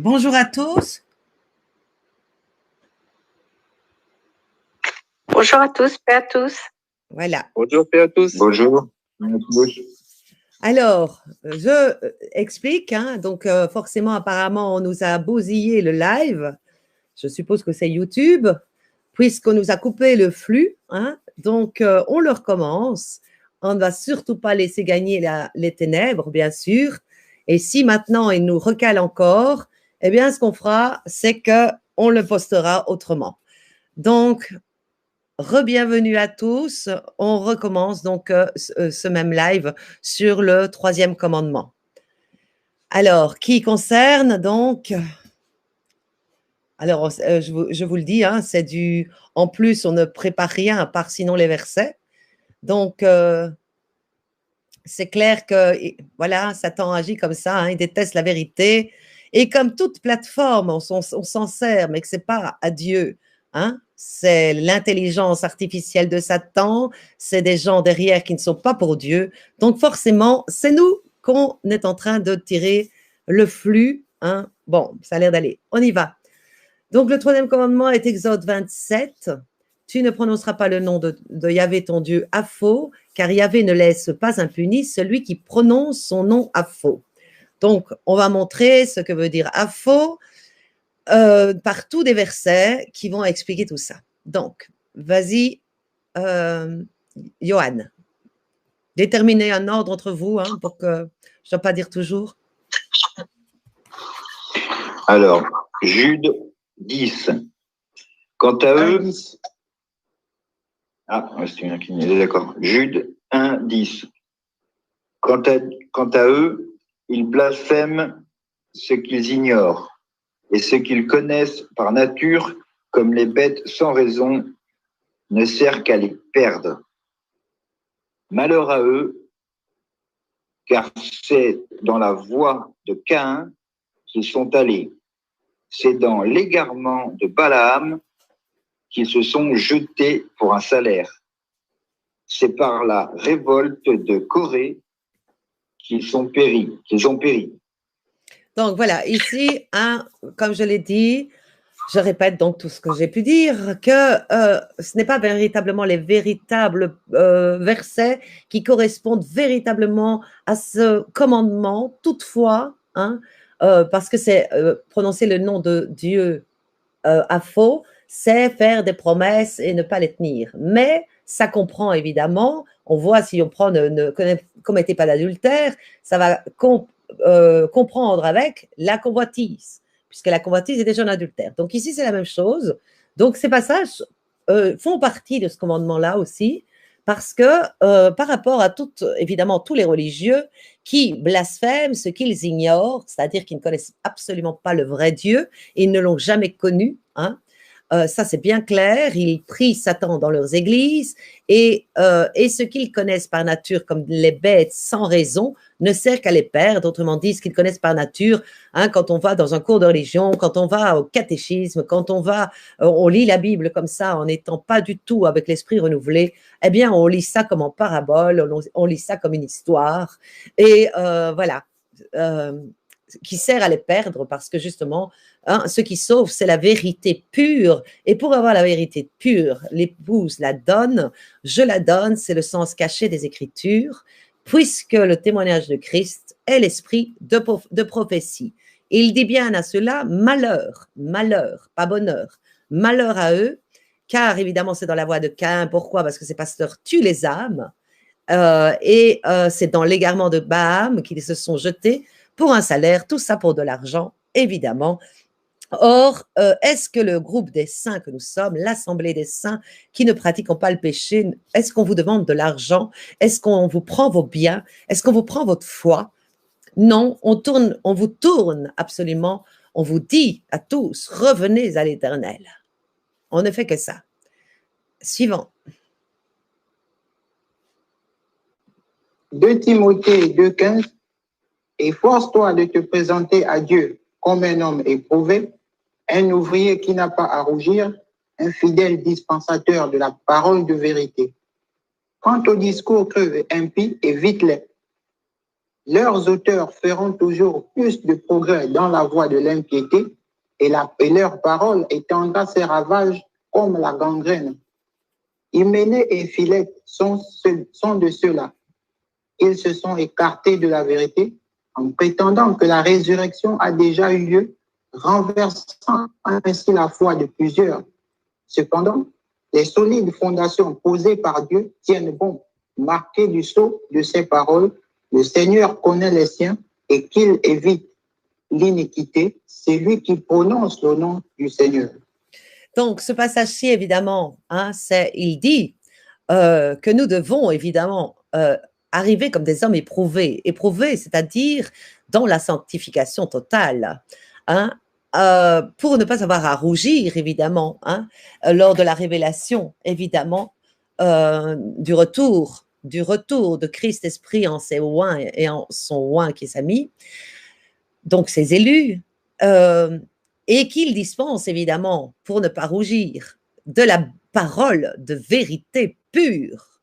Bonjour à tous. Bonjour à tous, paix à tous. Voilà. Bonjour, paix à tous. Bonjour. Alors, je explique. Donc, forcément, apparemment, on nous a bousillé le live. Je suppose que c'est YouTube, puisqu'on nous a coupé le flux. Donc, on le recommence. On ne va surtout pas laisser gagner les ténèbres, bien sûr. Et si maintenant, il nous recale encore, eh bien, ce qu'on fera, c'est qu'on le postera autrement. Donc, re-bienvenue à tous. On recommence donc ce même live sur le 3e commandement. Alors, qui concerne donc… Alors, je vous le dis, c'est du… En plus, on ne prépare rien à part sinon les versets. Donc, c'est clair que, voilà, Satan agit comme ça, il déteste la vérité. Et comme toute plateforme, on s'en sert, mais que ce n'est pas à Dieu. C'est l'intelligence artificielle de Satan, c'est des gens derrière qui ne sont pas pour Dieu. Donc, forcément, c'est nous qu'on est en train de tirer le flux. Bon, ça a l'air d'aller. On y va. Donc, le 3e commandement est Exode 27. Tu ne prononceras pas le nom de Yahvé ton Dieu à faux, car Yahvé ne laisse pas impuni celui qui prononce son nom à faux. Donc, on va montrer ce que veut dire à faux par tous des versets qui vont expliquer tout ça. Donc, vas-y, Johan. Déterminez un ordre entre vous pour que je ne dois pas dire toujours. Alors, Jude 10. Quant à eux… Ah, c'est une inclinée, d'accord. Jude 1, 10. Quant à eux, ils blasphèment ce qu'ils ignorent, et ce qu'ils connaissent par nature, comme les bêtes sans raison, ne sert qu'à les perdre. Malheur à eux, car c'est dans la voie de Caïn qu'ils sont allés. C'est dans l'égarement de Balaam qu'ils se sont jetés pour un salaire. C'est par la révolte de Corée qu'ils ont péri. Donc voilà, ici, comme je l'ai dit, je répète donc tout ce que j'ai pu dire, que ce n'est pas véritablement les véritables versets qui correspondent véritablement à ce commandement, toutefois, parce que c'est prononcer le nom de Dieu à faux, c'est faire des promesses et ne pas les tenir. Mais ça comprend évidemment, on voit si on prend ne commettez pas d'adultère, ça va comprendre avec la convoitise, puisque la convoitise est déjà un adultère. Donc ici, c'est la même chose. Donc ces passages font partie de ce commandement-là aussi, parce que par rapport à évidemment tous les religieux qui blasphèment ce qu'ils ignorent, c'est-à-dire qu'ils ne connaissent absolument pas le vrai Dieu, ils ne l'ont jamais connu, ça c'est bien clair, ils prient Satan dans leurs églises et ce qu'ils connaissent par nature comme les bêtes sans raison ne sert qu'à les perdre, autrement dit ce qu'ils connaissent par nature, quand on va dans un cours de religion, quand on va au catéchisme, quand on lit la Bible comme ça en n'étant pas du tout avec l'esprit renouvelé, eh bien on lit ça comme en parabole, on lit ça comme une histoire et voilà, qui sert à les perdre parce que justement, ce qui sauve, c'est la vérité pure. Et pour avoir la vérité pure, l'épouse la donne, je la donne, c'est le sens caché des Écritures, puisque le témoignage de Christ est l'esprit de prophétie. Il dit bien à cela, malheur, pas bonheur, malheur à eux, car évidemment c'est dans la voie de Caïn. Pourquoi? Parce que ces pasteurs tuent les âmes, et c'est dans l'égarement de Balaam qu'ils se sont jetés pour un salaire, tout ça pour de l'argent, évidemment. Or, est-ce que le groupe des saints que nous sommes, l'assemblée des saints qui ne pratiquons pas le péché, est-ce qu'on vous demande de l'argent? Est-ce qu'on vous prend vos biens? Est-ce qu'on vous prend votre foi? Non, on vous tourne absolument, on vous dit à tous, revenez à l'Éternel. On ne fait que ça. Suivant. 2 Timothée 2,15. Efforce-toi de te présenter à Dieu comme un homme éprouvé, un ouvrier qui n'a pas à rougir, un fidèle dispensateur de la parole de vérité. Quant au discours creux et impie, évite-les. leurs auteurs feront toujours plus de progrès dans la voie de l'impiété et leur parole étendra ses ravages comme la gangrène. Hyménée et Philette sont de ceux-là. Ils se sont écartés de la vérité en prétendant que la résurrection a déjà eu lieu, renversant ainsi la foi de plusieurs. Cependant, les solides fondations posées par Dieu tiennent bon, marquées du sceau de ses paroles. Le Seigneur connaît les siens et qu'il évite l'iniquité, c'est lui qui prononce le nom du Seigneur. Donc, ce passage-ci, évidemment, hein, il dit que nous devons, évidemment, arriver comme des hommes éprouvés. Éprouvés, c'est-à-dire dans la sanctification totale, hein, pour ne pas avoir à rougir, évidemment, hein, lors de la révélation, évidemment, du retour de Christ Esprit en ses oins et en son oint qui s'est mis, donc ses élus, et qu'il dispense évidemment, pour ne pas rougir, de la parole de vérité pure.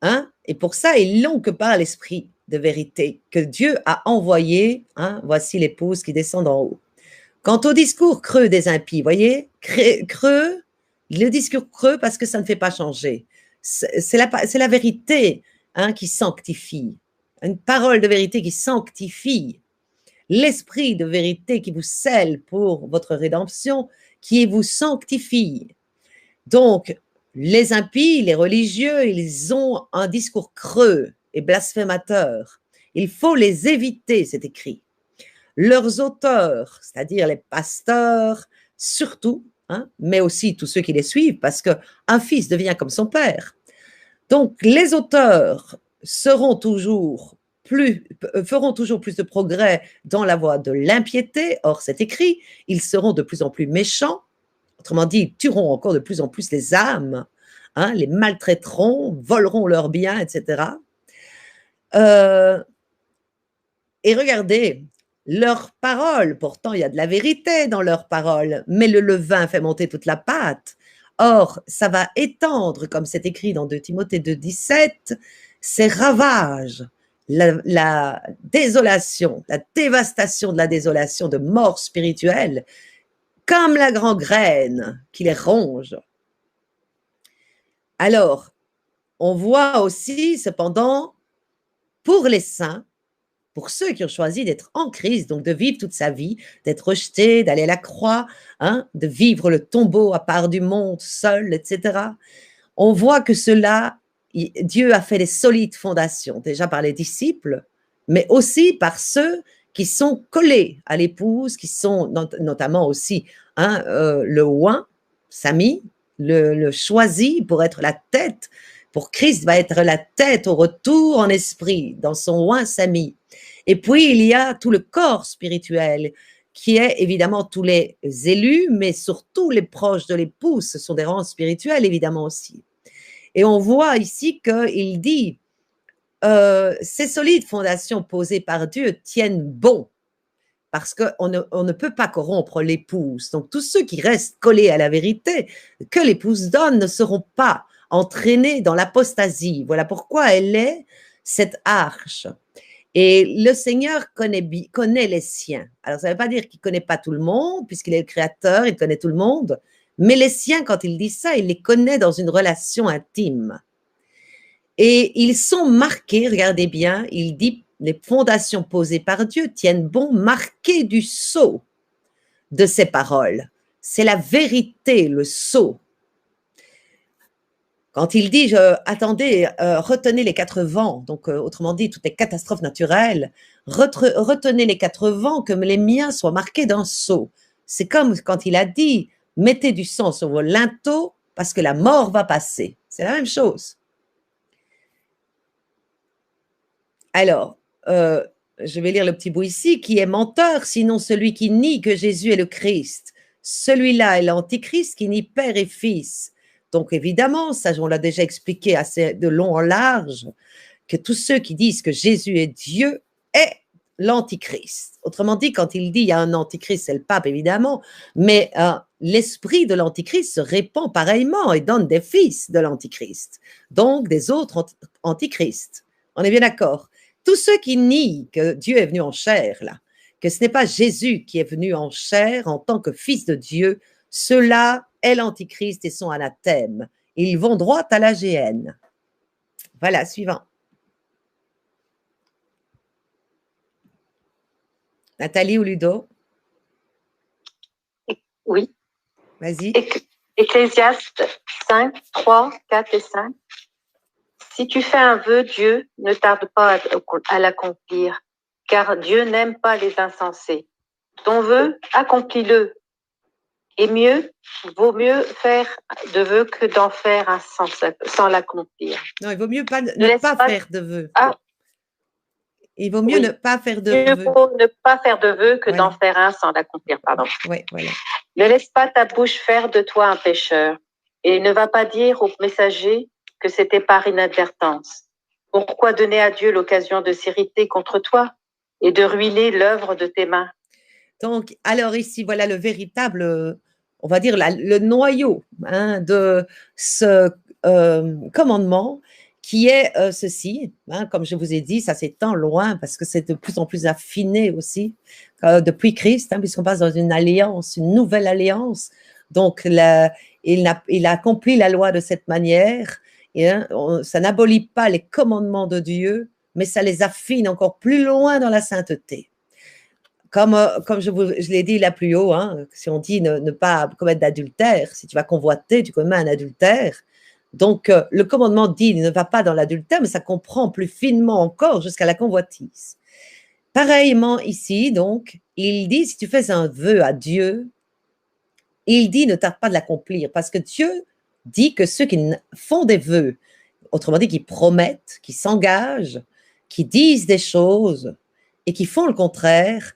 Hein? Et pour ça, ils l'ont que par l'esprit de vérité que Dieu a envoyé. Hein? Voici l'épouse qui descend d'en haut. Quant au discours creux des impies, voyez, creux, le discours creux parce que ça ne fait pas changer. C'est la vérité, hein, qui sanctifie. Une parole de vérité qui sanctifie. L'esprit de vérité qui vous scelle pour votre rédemption, qui vous sanctifie. Donc, les impies, les religieux, ils ont un discours creux et blasphémateur. Il faut les éviter, c'est écrit. Leurs auteurs, c'est-à-dire les pasteurs, surtout, hein, mais aussi tous ceux qui les suivent, parce qu'un fils devient comme son père. Donc, les auteurs feront toujours plus de progrès dans la voie de l'impiété. Or, c'est écrit, ils seront de plus en plus méchants. Autrement dit, ils tueront encore de plus en plus les âmes, hein, les maltraiteront, voleront leurs biens, etc. Et regardez, leurs paroles, pourtant il y a de la vérité dans leurs paroles, mais le levain fait monter toute la pâte. Or, ça va étendre, comme c'est écrit dans 2 Timothée 2,17, ces ravages, la désolation, la dévastation de la désolation, de mort spirituelle, comme la gangrène qui les ronge. Alors, on voit aussi, cependant, pour les saints, pour ceux qui ont choisi d'être en Christ, donc de vivre toute sa vie, d'être rejeté, d'aller à la croix, hein, de vivre le tombeau à part du monde, seul, etc. On voit que cela, Dieu a fait des solides fondations, déjà par les disciples, mais aussi par ceux qui sont collés à l'épouse, qui sont notamment aussi, hein, le oint, Sami, le choisi pour être la tête. Pour Christ va être la tête au retour en esprit, dans son oint Sami. Et puis, il y a tout le corps spirituel, qui est évidemment tous les élus, mais surtout les proches de l'épouse. Ce sont des rangs spirituels, évidemment aussi. Et on voit ici qu'il dit, ces solides fondations posées par Dieu tiennent bon, parce qu'on ne peut pas corrompre l'épouse. Donc, tous ceux qui restent collés à la vérité que l'épouse donne ne seront pas entraînés dans l'apostasie. Voilà pourquoi elle est cette arche. Et le Seigneur connaît les siens. Alors, ça ne veut pas dire qu'il ne connaît pas tout le monde, puisqu'il est le Créateur, il connaît tout le monde. Mais les siens, quand il dit ça, il les connaît dans une relation intime. Et ils sont marqués, regardez bien, il dit, les fondations posées par Dieu tiennent bon, marquées du sceau de ses paroles. C'est la vérité, le sceau. Quand il dit, attendez, retenez les 4 vents, donc autrement dit, toutes les catastrophes naturelles, retenez les 4 vents, que les miens soient marqués d'un sceau. C'est comme quand il a dit, mettez du sang sur vos linteaux, parce que la mort va passer. C'est la même chose. Alors, je vais lire le petit bout ici, qui est menteur, sinon celui qui nie que Jésus est le Christ. Celui-là est l'antichrist qui nie Père et Fils. Donc, évidemment, ça, on l'a déjà expliqué assez de long en large, que tous ceux qui disent que Jésus est Dieu est l'antichrist. Autrement dit, quand il dit il y a un antichrist, c'est le pape, évidemment, mais l'esprit de l'antichrist se répand pareillement et donne des fils de l'antichrist, donc des autres antichrists. On est bien d'accord. tous ceux qui nient que Dieu est venu en chair, là, que ce n'est pas Jésus qui est venu en chair en tant que fils de Dieu, ceux-là est l'Antichrist et sont anathèmes. Ils vont droit à la géhenne. Voilà, suivant. Nathalie ou Ludo? Oui. Vas-y. Ecclésiaste 5, 3, 4 et 5. Si tu fais un vœu, Dieu ne tarde pas à l'accomplir, car Dieu n'aime pas les insensés. Ton vœu, accomplis-le. Et vaut mieux faire de vœux que d'en faire un sans l'accomplir. Non, il vaut mieux ne pas faire de vœux. Ah, il vaut mieux ne pas faire de mieux vœux. vaut ne pas faire de vœux que Voilà. d'en faire un sans l'accomplir. Pardon. Oui, voilà. Ne laisse pas ta bouche faire de toi un pécheur, et ne va pas dire au messager que c'était par inadvertance. Pourquoi donner à Dieu l'occasion de s'irriter contre toi et de ruiner l'œuvre de tes mains? Donc, alors ici, voilà le véritable, on va dire, le noyau de ce commandement qui est ceci, comme je vous ai dit, ça s'étend loin parce que c'est de plus en plus affiné aussi depuis Christ, puisqu'on passe dans une alliance, une nouvelle alliance. Donc, il a accompli la loi de cette manière. Et, ça n'abolit pas les commandements de Dieu, mais ça les affine encore plus loin dans la sainteté. Comme je l'ai dit là plus haut, si on dit ne pas commettre d'adultère, si tu vas convoiter, tu commets un adultère. Donc, le commandement dit ne va pas dans l'adultère, mais ça comprend plus finement encore jusqu'à la convoitise. Pareillement ici, donc, il dit, si tu fais un vœu à Dieu, il dit ne tarde pas de l'accomplir, parce que Dieu dit que ceux qui font des vœux, autrement dit, qui promettent, qui s'engagent, qui disent des choses et qui font le contraire,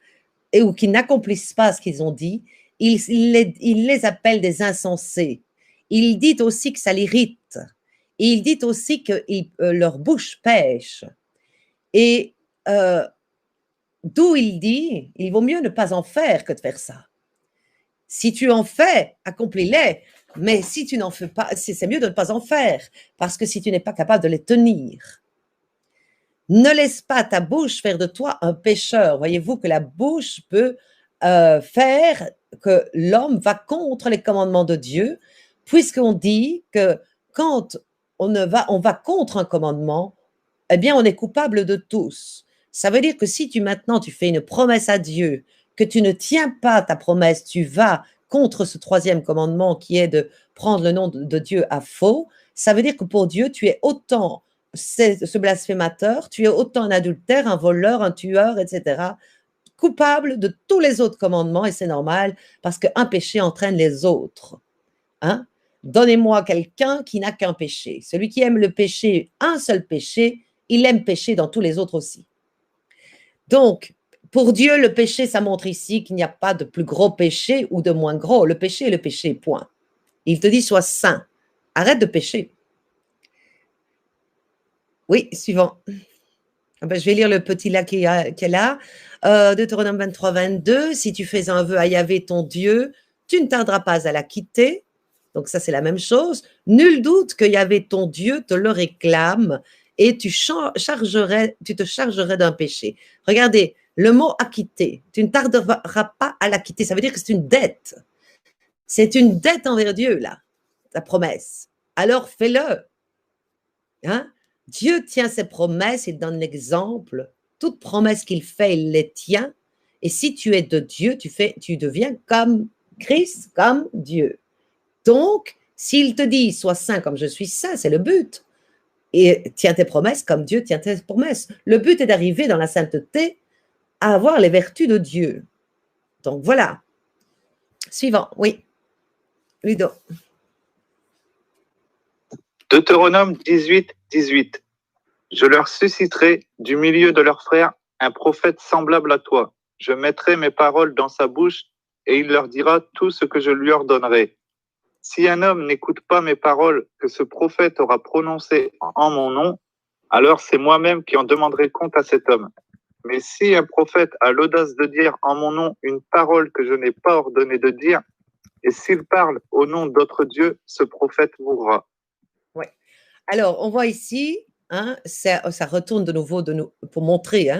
ou qui n'accomplissent pas ce qu'ils ont dit, il les appelle des insensés. Il dit aussi que ça l'irrite. Et il dit aussi que leur bouche pêche. Et d'où il dit, il vaut mieux ne pas en faire que de faire ça. Si tu en fais, accomplis-les. Mais si tu n'en fais pas, c'est mieux de ne pas en faire. Parce que si tu n'es pas capable de les tenir, ne laisse pas ta bouche faire de toi un pécheur. Voyez-vous que la bouche peut faire que l'homme va contre les commandements de Dieu, puisqu'on dit que quand on va contre un commandement, eh bien, on est coupable de tous. Ça veut dire que si tu fais une promesse à Dieu, que tu ne tiens pas ta promesse, tu vas contre ce troisième commandement qui est de prendre le nom de Dieu à faux, ça veut dire que pour Dieu, tu es autant ce blasphémateur, tu es autant un adultère, un voleur, un tueur, etc., coupable de tous les autres commandements, et c'est normal, parce qu'un péché entraîne les autres. Donnez-moi quelqu'un qui n'a qu'un péché. Celui qui aime le péché, un seul péché, il aime pécher dans tous les autres aussi. Donc, pour Dieu, le péché, ça montre ici qu'il n'y a pas de plus gros péché ou de moins gros. Le péché est le péché, point. Il te dit, sois saint. Arrête de pécher. Oui, suivant. Je vais lire le petit là qui est là. Deutéronome 23, 22. Si tu fais un vœu à Yahvé ton Dieu, tu ne tarderas pas à la quitter. Donc ça, c'est la même chose. Nul doute que Yahvé ton Dieu te le réclame et tu te chargerais d'un péché. Regardez, le mot acquitter, tu ne tarderas pas à l'acquitter. Ça veut dire que c'est une dette. C'est une dette envers Dieu, là, ta promesse. Alors fais-le. Dieu tient ses promesses, il donne l'exemple. Toute promesse qu'il fait, il les tient. Et si tu es de Dieu, tu deviens comme Christ, comme Dieu. Donc, s'il te dit, sois saint comme je suis saint, c'est le but. Et tiens tes promesses comme Dieu tient tes promesses. Le but est d'arriver dans la sainteté à avoir les vertus de Dieu. Donc, voilà. Suivant, oui. Ludo. Deutéronome 18, 18. Je leur susciterai du milieu de leurs frères un prophète semblable à toi. Je mettrai mes paroles dans sa bouche et il leur dira tout ce que je lui ordonnerai. Si un homme n'écoute pas mes paroles que ce prophète aura prononcées en mon nom, alors c'est moi-même qui en demanderai compte à cet homme. Mais si un prophète a l'audace de dire en mon nom une parole que je n'ai pas ordonné de dire, et s'il parle au nom d'autres dieux, ce prophète mourra. Oui. Alors, on voit ici hein, ça retourne de nouveau pour montrer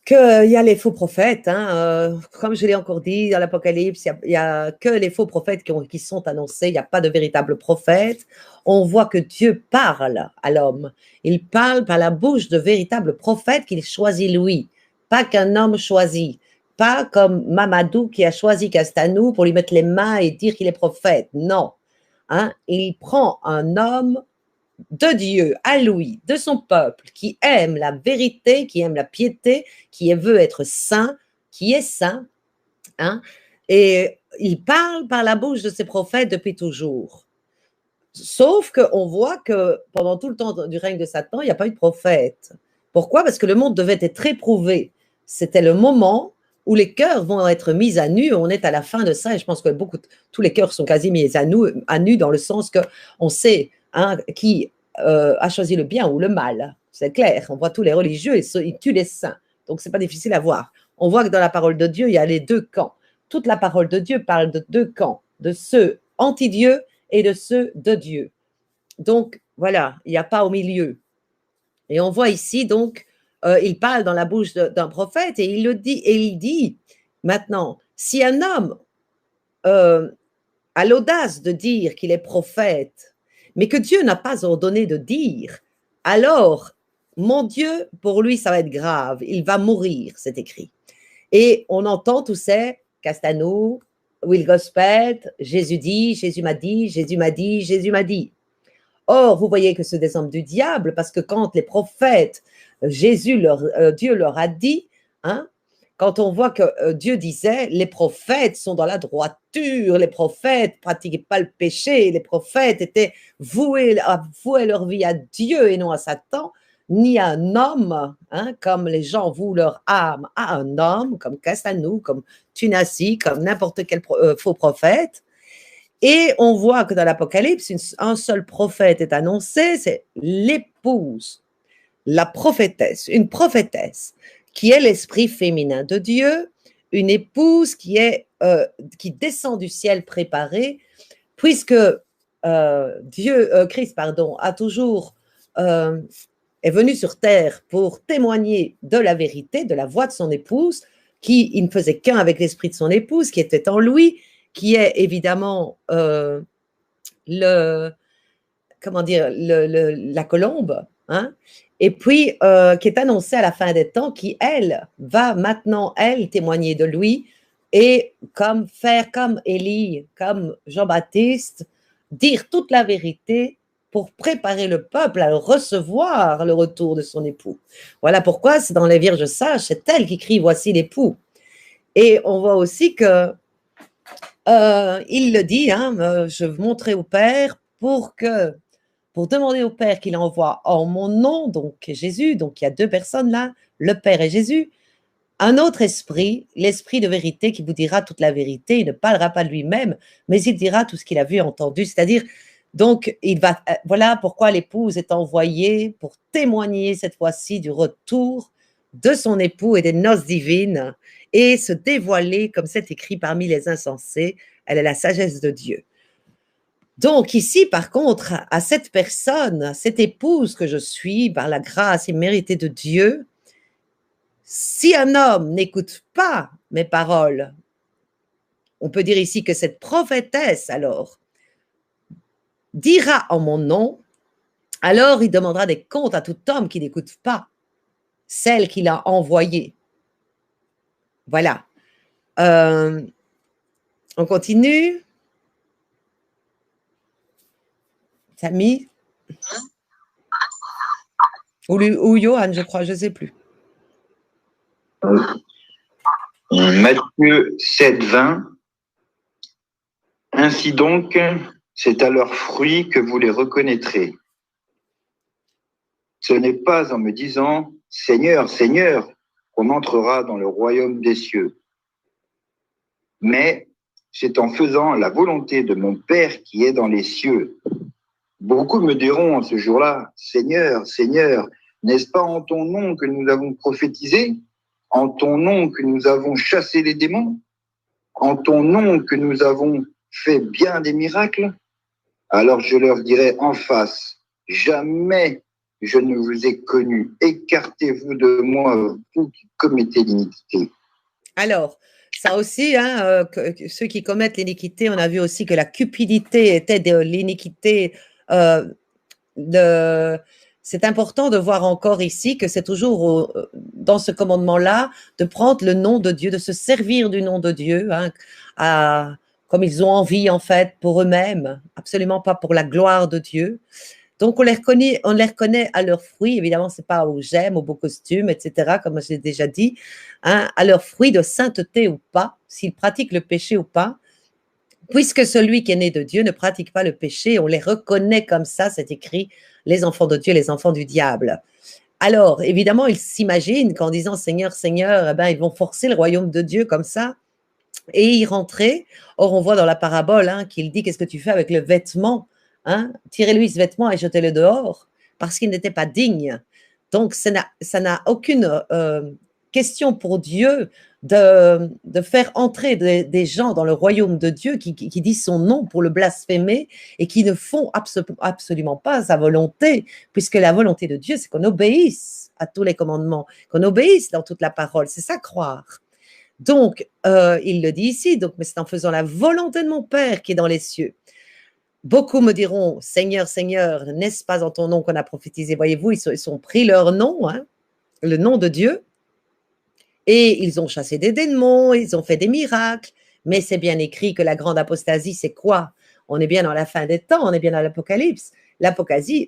qu'il y a les faux prophètes. Comme je l'ai encore dit dans l'Apocalypse, il y a que les faux prophètes qui sont annoncés. Il n'y a pas de véritable prophète. On voit que Dieu parle à l'homme. Il parle par la bouche de véritables prophètes qu'il choisit lui, pas qu'un homme choisit. Pas comme Mamadou qui a choisi Castanou pour lui mettre les mains et dire qu'il est prophète. Non. Il prend un homme de Dieu, à lui, de son peuple, qui aime la vérité, qui aime la piété, qui veut être saint, qui est saint, et il parle par la bouche de ses prophètes depuis toujours. Sauf qu'on voit que pendant tout le temps du règne de Satan, il n'y a pas eu de prophète. Pourquoi? Parce que le monde devait être éprouvé. C'était le moment où les cœurs vont être mis à nu. On est à la fin de ça, et je pense que tous les cœurs sont quasi mis à nu dans le sens qu'on sait qui a choisi le bien ou le mal. C'est clair, on voit tous les religieux, ils tuent les saints. Donc, ce n'est pas difficile à voir. On voit que dans la parole de Dieu, il y a les deux camps. Toute la parole de Dieu parle de deux camps, de ceux anti-Dieu et de ceux de Dieu. Donc, voilà, il n'y a pas au milieu. Et on voit ici, donc, il parle dans la bouche d'un prophète et il dit, maintenant, si un homme a l'audace de dire qu'il est prophète, mais que Dieu n'a pas ordonné de dire, alors, mon Dieu, pour lui, ça va être grave. Il va mourir, c'est écrit. Et on entend tous ces Castanou, Will Gospel, Jésus dit, Jésus m'a dit, Jésus m'a dit, Jésus m'a dit. Or, vous voyez que c'est des hommes du diable, parce que quand les prophètes, Dieu leur a dit, quand on voit que Dieu disait, les prophètes sont dans la droiture, les prophètes ne pratiquaient pas le péché, les prophètes étaient voués leur vie à Dieu et non à Satan, ni à un homme, comme les gens vouent leur âme à un homme, comme Castanou, comme Tunasi, comme n'importe quel faux prophète. Et on voit que dans l'Apocalypse, un seul prophète est annoncé, c'est l'épouse, la prophétesse, une prophétesse, qui est l'esprit féminin de Dieu, une épouse qui descend du ciel préparé, puisque Christ a toujours est venu sur terre pour témoigner de la vérité, de la voix de son épouse, il ne faisait qu'un avec l'esprit de son épouse, qui était en lui, qui est évidemment la colombe, et puis qui est annoncée à la fin des temps, qui, elle, va maintenant, elle, témoigner de lui, et faire comme Élie, comme Jean-Baptiste, dire toute la vérité pour préparer le peuple à recevoir le retour de son époux. Voilà pourquoi c'est dans les Vierges sages, c'est elle qui crie « Voici l'époux ». Et on voit aussi que il le dit, je montrerai au Père pour demander au Père qu'il envoie en mon nom, donc Jésus, donc il y a deux personnes là, le Père et Jésus, un autre esprit, l'esprit de vérité qui vous dira toute la vérité, il ne parlera pas de lui-même, mais il dira tout ce qu'il a vu et entendu, c'est-à-dire, donc, voilà pourquoi l'épouse est envoyée pour témoigner cette fois-ci du retour de son époux et des noces divines, et se dévoiler, comme c'est écrit parmi les insensés, elle est la sagesse de Dieu. Donc ici, par contre, à cette personne, cette épouse que je suis, par la grâce imméritée de Dieu, si un homme n'écoute pas mes paroles, on peut dire ici que cette prophétesse, alors, dira en mon nom, alors il demandera des comptes à tout homme qui n'écoute pas celle qu'il a envoyée. Voilà. On continue. Samy ou Johan, je crois, je ne sais plus. Matthieu 7, 20. Ainsi donc, c'est à leurs fruits que vous les reconnaîtrez. Ce n'est pas en me disant « Seigneur, Seigneur » qu'on entrera dans le royaume des cieux. Mais c'est en faisant la volonté de mon Père qui est dans les cieux. Beaucoup me diront ce jour-là, « Seigneur, Seigneur, n'est-ce pas en ton nom que nous avons prophétisé? En ton nom que nous avons chassé les démons? En ton nom que nous avons fait bien des miracles? » Alors je leur dirai en face, « Jamais je ne vous ai connu. Écartez-vous de moi, vous qui commettez l'iniquité. Alors, ça aussi, hein, ceux qui commettent l'iniquité, on a vu aussi que la cupidité était de l'iniquité. C'est important de voir encore ici que c'est toujours dans ce commandement-là de prendre le nom de Dieu, de se servir du nom de Dieu, hein, comme ils ont envie en fait pour eux-mêmes, absolument pas pour la gloire de Dieu. Donc on les reconnaît à leurs fruits. Évidemment, c'est pas aux gemmes, aux beaux costumes, etc. Comme j'ai déjà dit, hein, à leurs fruits de sainteté ou pas, s'ils pratiquent le péché ou pas. Puisque celui qui est né de Dieu ne pratique pas le péché, on les reconnaît comme ça, c'est écrit, les enfants de Dieu, les enfants du diable. Alors, évidemment, ils s'imaginent qu'en disant Seigneur, Seigneur, eh ben, ils vont forcer le royaume de Dieu comme ça et y rentrer. Or, on voit dans la parabole hein, qu'il dit qu'est-ce que tu fais avec le vêtement hein? Tirez-lui ce vêtement et jetez-le dehors parce qu'il n'était pas digne. Donc, ça n'a aucune question pour Dieu de faire entrer des gens dans le royaume de Dieu qui disent son nom pour le blasphémer et qui ne font absolument pas sa volonté, puisque la volonté de Dieu, c'est qu'on obéisse à tous les commandements, qu'on obéisse dans toute la parole. C'est ça, croire. Donc, il le dit ici, donc, mais c'est en faisant la volonté de mon Père qui est dans les cieux. Beaucoup me diront, Seigneur, Seigneur, n'est-ce pas en ton nom qu'on a prophétisé? Voyez-vous, ils ont pris leur nom, hein, le nom de Dieu, et ils ont chassé des démons, ils ont fait des miracles, mais c'est bien écrit que la grande apostasie, c'est quoi? On est bien dans la fin des temps, on est bien dans l'Apocalypse. L'apostasie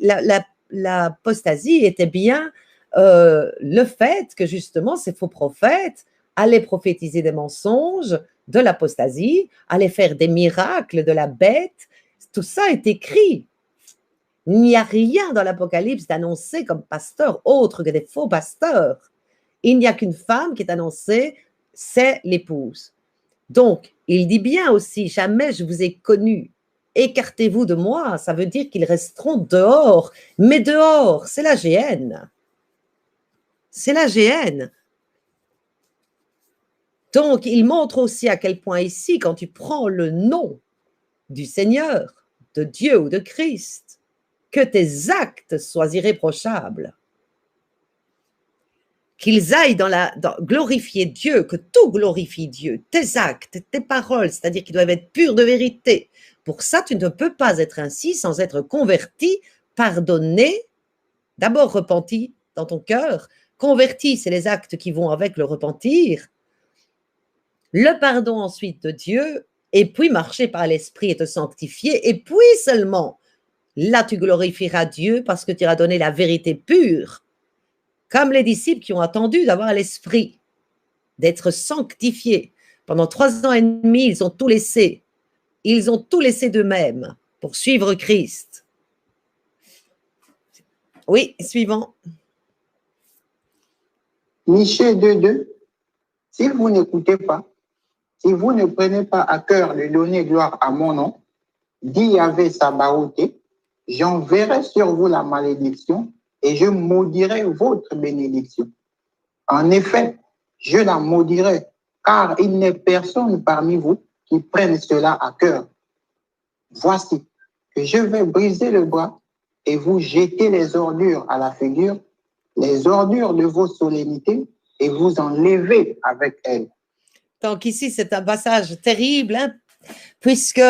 était bien le fait que justement ces faux prophètes allaient prophétiser des mensonges, de l'apostasie, allaient faire des miracles de la bête. Tout ça est écrit. Il n'y a rien dans l'Apocalypse d'annoncé comme pasteur autre que des faux pasteurs. Il n'y a qu'une femme qui est annoncée, c'est l'épouse. Donc, il dit bien aussi, jamais je vous ai connu. Écartez-vous de moi, ça veut dire qu'ils resteront dehors. Mais dehors, c'est la géhenne. C'est la géhenne. Donc, il montre aussi à quel point ici, quand tu prends le nom du Seigneur, de Dieu ou de Christ, que tes actes soient irréprochables. Qu'ils aillent dans glorifier Dieu, que tout glorifie Dieu, tes actes, tes paroles, c'est-à-dire qu'ils doivent être purs de vérité. Pour ça, tu ne peux pas être ainsi sans être converti, pardonné, d'abord repenti dans ton cœur. Converti, c'est les actes qui vont avec le repentir. Le pardon ensuite de Dieu, et puis marcher par l'Esprit et te sanctifier, et puis seulement, là tu glorifieras Dieu parce que tu as donné la vérité pure. Comme les disciples qui ont attendu d'avoir l'Esprit, d'être sanctifiés. Pendant 3 ans et demi, ils ont tout laissé. Ils ont tout laissé d'eux-mêmes pour suivre Christ. Oui, suivant. Michée 2.2, si vous n'écoutez pas, si vous ne prenez pas à cœur de donner gloire à mon nom, dit Yahvé Sabaoth, j'enverrai sur vous la malédiction et je maudirai votre bénédiction. En effet, je la maudirai, car il n'est personne parmi vous qui prenne cela à cœur. Voici que je vais briser le bras et vous jeter les ordures à la figure, les ordures de vos solennités, et vous enlever avec elles. Donc ici, c'est un passage terrible, hein, puisque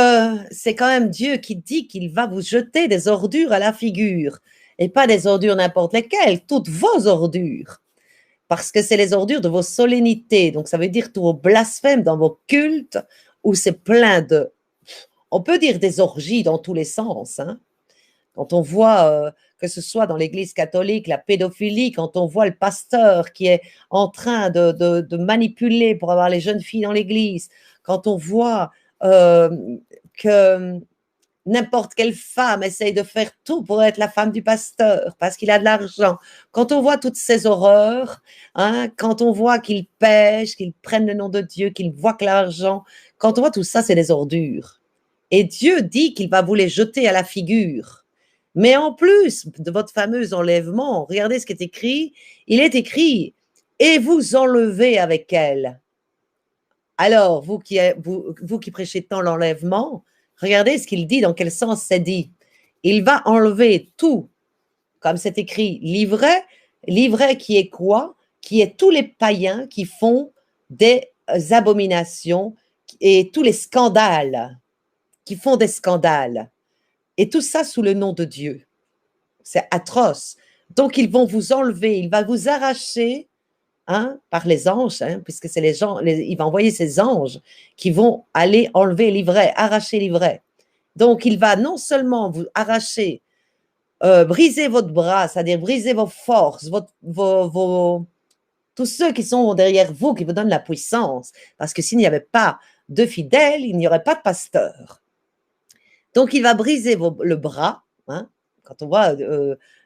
c'est quand même Dieu qui dit qu'il va vous jeter des ordures à la figure, et pas des ordures n'importe lesquelles, toutes vos ordures, parce que c'est les ordures de vos solennités, donc ça veut dire tous vos blasphèmes dans vos cultes, où c'est plein de, on peut dire des orgies dans tous les sens, hein. Quand on voit, que ce soit dans l'Église catholique, la pédophilie, quand on voit le pasteur qui est en train de manipuler pour avoir les jeunes filles dans l'Église, quand on voit que n'importe quelle femme essaye de faire tout pour être la femme du pasteur parce qu'il a de l'argent, quand on voit toutes ces horreurs, hein, quand on voit qu'ils pêchent, qu'ils prennent le nom de Dieu, qu'ils voient que l'argent, quand on voit tout ça, c'est des ordures. Et Dieu dit qu'il va vous les jeter à la figure. Mais en plus de votre fameux enlèvement, regardez ce qui est écrit. Il est écrit « et vous enlevez avec elle ». Alors, vous qui prêchez tant l'enlèvement, regardez ce qu'il dit, dans quel sens c'est dit. Il va enlever tout comme c'est écrit, l'ivraie. L'ivraie qui est quoi? Qui est tous les païens qui font des abominations et tous les scandales, qui font des scandales. Et tout ça sous le nom de Dieu. C'est atroce. Donc, ils vont vous enlever, il va vous arracher par les anges, puisque c'est les gens, il va envoyer ses anges qui vont aller enlever l'ivraie, arracher l'ivraie. Donc, il va non seulement vous arracher, briser votre bras, c'est-à-dire briser vos forces, tous ceux qui sont derrière vous, qui vous donnent la puissance, parce que s'il n'y avait pas de fidèles, il n'y aurait pas de pasteur. Donc, il va briser le bras. Quand on voit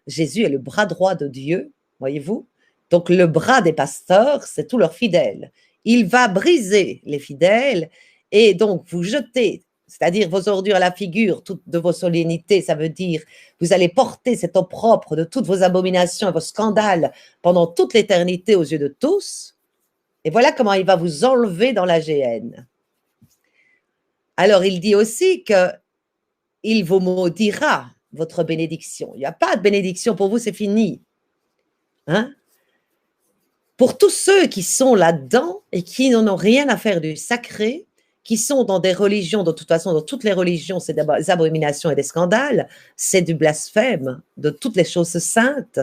Jésus est le bras droit de Dieu, voyez-vous. Donc, le bras des pasteurs, c'est tous leurs fidèles. Il va briser les fidèles et donc vous jeter, c'est-à-dire vos ordures à la figure, toutes de vos solennités, ça veut dire vous allez porter cet opprobre de toutes vos abominations et vos scandales pendant toute l'éternité aux yeux de tous. Et voilà comment il va vous enlever dans la géhenne. Alors, il dit aussi qu'il vous maudira votre bénédiction. Il n'y a pas de bénédiction pour vous, c'est fini. Pour tous ceux qui sont là-dedans et qui n'en ont rien à faire du sacré, qui sont dans des religions, de toute façon, dans toutes les religions, c'est des abominations et des scandales, c'est du blasphème de toutes les choses saintes.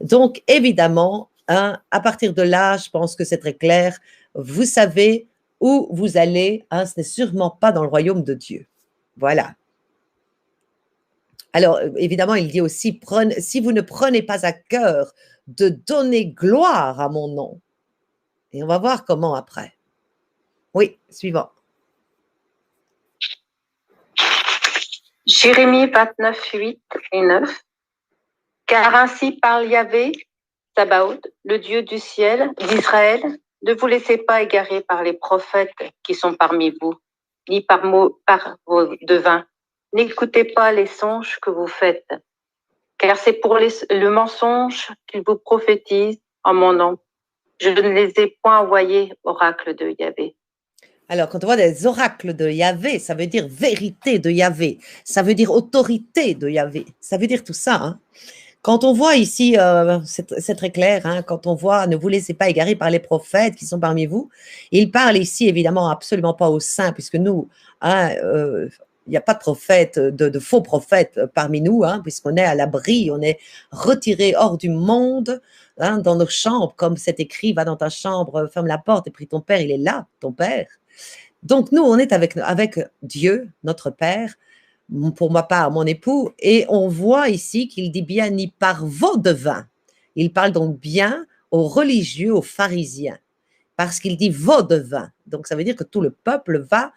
Donc, évidemment, à partir de là, je pense que c'est très clair, vous savez où vous allez, ce n'est sûrement pas dans le royaume de Dieu. Voilà. Alors, évidemment, il dit aussi, si vous ne prenez pas à cœur de donner gloire à mon nom. Et on va voir comment après. Oui, suivant. Jérémie 29, 8 et 9. Car ainsi parle Yahvé, Sabaoth, le Dieu du ciel, d'Israël, ne vous laissez pas égarer par les prophètes qui sont parmi vous, ni par vos devins. N'écoutez pas les songes que vous faites, car c'est pour le mensonge qu'ils vous prophétisent en mon nom. Je ne les ai point envoyés, oracle de Yahvé. Alors, quand on voit des oracles de Yahvé, ça veut dire vérité de Yahvé, ça veut dire autorité de Yahvé, ça veut dire tout ça. Quand on voit ici, c'est très clair, quand on voit « ne vous laissez pas égarer par les prophètes qui sont parmi vous », il parle ici évidemment absolument pas aux saints, puisque nous, il n'y a pas de prophètes, de faux prophètes parmi nous, puisqu'on est à l'abri, on est retiré hors du monde, dans nos chambres, comme c'est écrit, va dans ta chambre, ferme la porte et prie ton Père, il est là, ton Père. Donc nous, on est avec Dieu, notre Père, pour ma part, mon époux, et on voit ici qu'il dit bien ni par vos devins. Il parle donc bien aux religieux, aux pharisiens, parce qu'il dit vos devins. Donc ça veut dire que tout le peuple va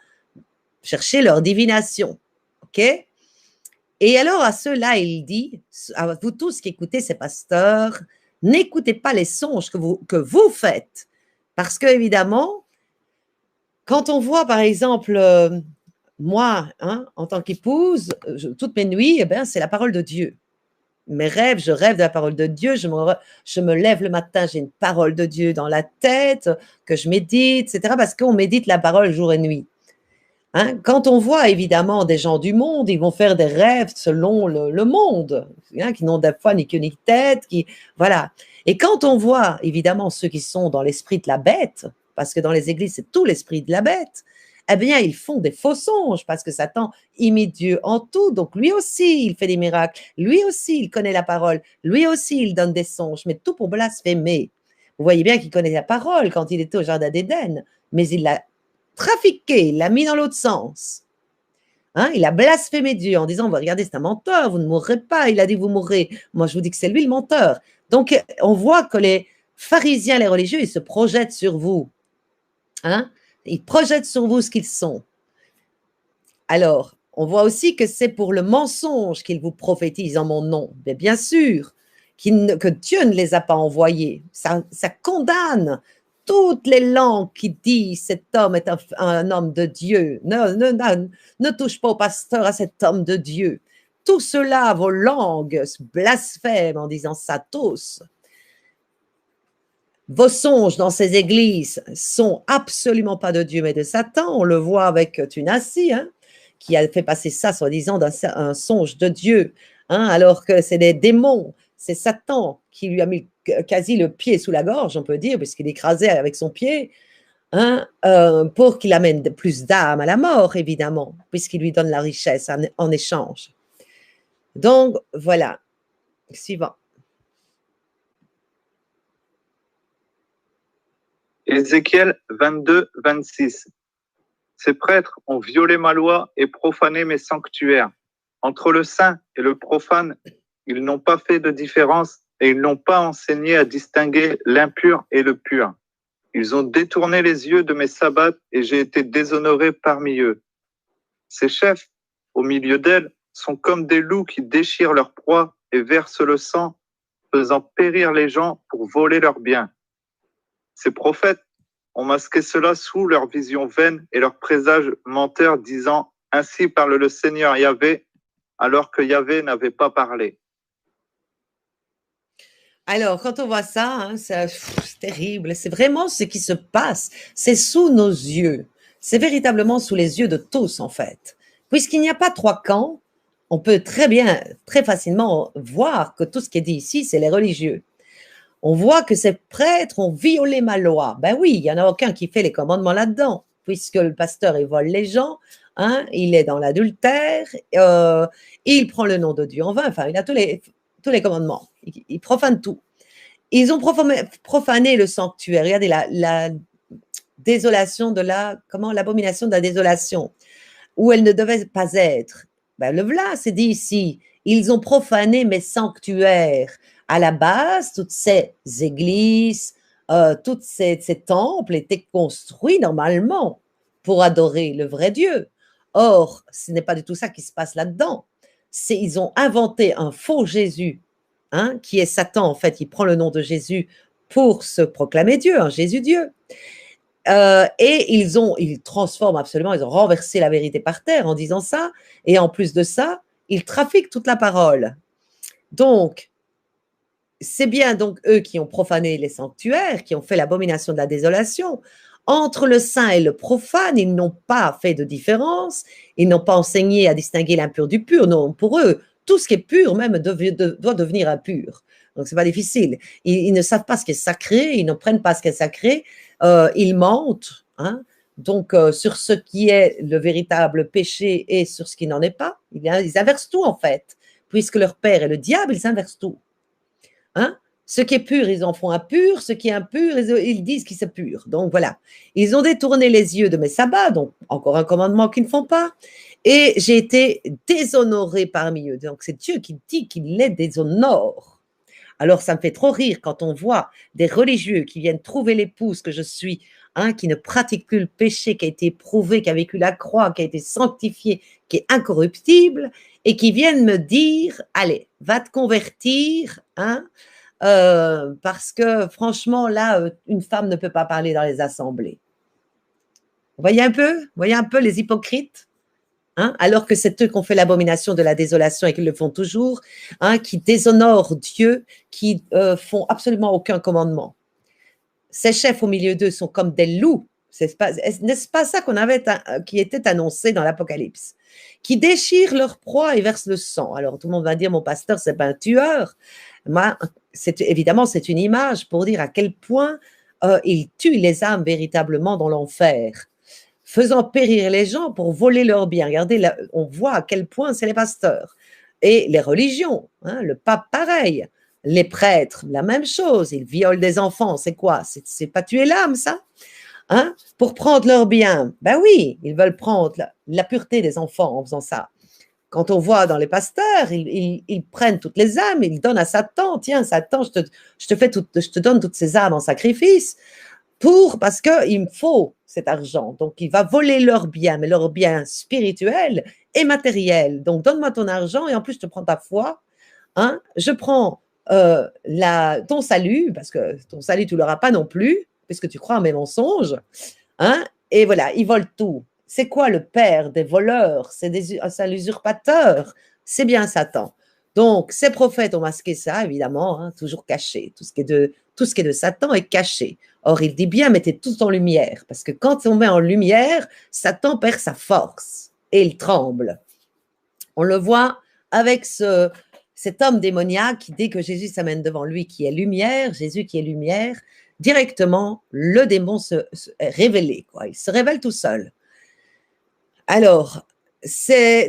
chercher leur divination. OK? Et alors à ceux-là, il dit, à vous tous qui écoutez ces pasteurs, n'écoutez pas les songes que vous faites. Parce que, évidemment, quand on voit, par exemple, moi, en tant qu'épouse, toutes mes nuits, c'est la parole de Dieu. Mes rêves, je rêve de la parole de Dieu, je me lève le matin, j'ai une parole de Dieu dans la tête, que je médite, etc. Parce qu'on médite la parole jour et nuit. Quand on voit évidemment des gens du monde, ils vont faire des rêves selon le monde, qui n'ont des fois ni queue ni tête, voilà. Et quand on voit évidemment ceux qui sont dans l'esprit de la bête, parce que dans les églises c'est tout l'esprit de la bête, eh bien ils font des faux songes, parce que Satan imite Dieu en tout, donc lui aussi il fait des miracles, lui aussi il connaît la parole, lui aussi il donne des songes, mais tout pour blasphémer. Vous voyez bien qu'il connaît la parole quand il était au jardin d'Éden, mais il l'a trafiqué, il l'a mis dans l'autre sens. Il a blasphémé Dieu en disant, regardez, c'est un menteur, vous ne mourrez pas, il a dit, vous mourrez. Moi, je vous dis que c'est lui le menteur. Donc, on voit que les pharisiens, les religieux, ils se projettent sur vous. Ils projettent sur vous ce qu'ils sont. Alors, on voit aussi que c'est pour le mensonge qu'ils vous prophétisent en mon nom. Mais bien sûr, que Dieu ne les a pas envoyés. Ça condamne toutes les langues qui disent cet homme est un homme de Dieu. Ne touche pas au pasteur, à cet homme de Dieu. Tout cela, vos langues blasphèment en disant ça tous. Vos songes dans ces églises sont absolument pas de Dieu mais de Satan. On le voit avec Tunassi, qui a fait passer ça soi-disant d'un songe de Dieu, alors que c'est des démons. c'est Satan qui lui a mis quasi le pied sous la gorge, on peut dire, puisqu'il écrasait avec son pied, hein, pour qu'il amène plus d'âmes à la mort, évidemment, puisqu'il lui donne la richesse en échange. Donc, voilà. Suivant. Ézéchiel 22, 26. Ces prêtres ont violé ma loi et profané mes sanctuaires. Entre le saint et le profane, ils n'ont pas fait de différence et ils n'ont pas enseigné à distinguer l'impur et le pur. Ils ont détourné les yeux de mes sabbats et j'ai été déshonoré parmi eux. Ces chefs, au milieu d'elles, sont comme des loups qui déchirent leur proie et versent le sang, faisant périr les gens pour voler leurs biens. Ces prophètes ont masqué cela sous leur vision vaine et leur présage menteur, disant « Ainsi parle le Seigneur Yahvé », alors que Yahvé n'avait pas parlé. Alors, quand on voit ça, hein, c'est terrible. C'est vraiment ce qui se passe. C'est sous nos yeux. C'est véritablement sous les yeux de tous, en fait. Puisqu'il n'y a pas trois camps, on peut très bien, très facilement voir que tout ce qui est dit ici, c'est les religieux. On voit que ces prêtres ont violé ma loi. Ben oui, il n'y en a aucun qui fait les commandements là-dedans, puisque le pasteur, il vole les gens, hein, il est dans l'adultère, il prend le nom de Dieu en vain, enfin, il a tous les commandements. Il profane tout. Ils ont profané le sanctuaire. Regardez la désolation de l'abomination de la désolation, où elle ne devait pas être. Ben, le voilà, c'est dit ici. Ils ont profané mes sanctuaires. À la base, toutes ces églises, tous ces temples étaient construits normalement pour adorer le vrai Dieu. Or, ce n'est pas du tout ça qui se passe là-dedans. Ils ont inventé un faux Jésus, hein, qui est Satan, en fait. Il prend le nom de Jésus pour se proclamer Dieu, un Jésus-Dieu. Et ils transforment absolument, ils ont renversé la vérité par terre en disant ça. Et en plus de ça, ils trafiquent toute la parole. Donc, c'est bien donc eux qui ont profané les sanctuaires, qui ont fait l'abomination de la désolation. Entre le saint et le profane, ils n'ont pas fait de différence, ils n'ont pas enseigné à distinguer l'impur du pur. Non, pour eux, tout ce qui est pur même doit devenir impur. Donc, c'est pas difficile. Ils ne savent pas ce qui est sacré, ils ne prennent pas ce qui est sacré, ils mentent, hein. Donc, sur ce qui est le véritable péché et sur ce qui n'en est pas, ils inversent tout en fait. Puisque leur père est le diable, ils inversent tout. Hein? Ce qui est pur, ils en font impur. Ce qui est impur, ils disent qu'il c'est pur. Donc voilà. Ils ont détourné les yeux de mes sabbats, donc encore un commandement qu'ils ne font pas. Et j'ai été déshonoré parmi eux. Donc c'est Dieu qui dit qu'il les déshonore. Alors ça me fait trop rire quand on voit des religieux qui viennent trouver l'épouse que je suis, hein, qui ne pratique plus le péché, qui a été éprouvé, qui a vécu la croix, qui a été sanctifié, qui est incorruptible, et qui viennent me dire, allez, va te convertir, hein, parce que franchement, là, une femme ne peut pas parler dans les assemblées. Vous voyez un peu les hypocrites, hein, alors que c'est eux qui ont fait l'abomination de la désolation et qui le font toujours, hein, qui déshonorent Dieu, qui font absolument aucun commandement. Ces chefs au milieu d'eux sont comme des loups. N'est-ce pas ça qui était annoncé dans l'Apocalypse? Qui déchirent leur proie et versent le sang. Alors tout le monde va dire, mon pasteur, c'est pas un tueur. Moi, évidemment, c'est une image pour dire à quel point il tue les âmes véritablement dans l'enfer, faisant périr les gens pour voler leurs biens. Regardez, là, on voit à quel point c'est les pasteurs. Et les religions, hein, le pape pareil, les prêtres, la même chose, ils violent des enfants, c'est quoi? C'est pas tuer l'âme, ça? Hein? Pour prendre leurs biens. Ben oui, ils veulent prendre la pureté des enfants en faisant ça. Quand on voit dans les pasteurs, ils prennent toutes les âmes, ils donnent à Satan, tiens, Satan, je te donne toutes ces âmes en sacrifice, parce qu'il me faut cet argent. Donc, il va voler leurs biens, mais leurs biens spirituels et matériels. Donc, donne-moi ton argent et en plus, je te prends ta foi. Hein? Je prends ton salut, parce que ton salut, tu ne l'auras pas non plus, puisque tu crois à mes mensonges. Hein? Et voilà, ils volent tout. C'est quoi le père des voleurs? C'est l'usurpateur. C'est bien Satan. Donc, ces prophètes ont masqué ça, évidemment, hein, toujours caché. Tout ce qui est de Satan est caché. Or, il dit bien, mettez tout en lumière, parce que quand on met en lumière, Satan perd sa force et il tremble. On le voit avec cet homme démoniaque, dès que Jésus s'amène devant lui, qui est lumière, Jésus qui est lumière, directement, le démon est révélé, quoi. Il se révèle tout seul. Alors,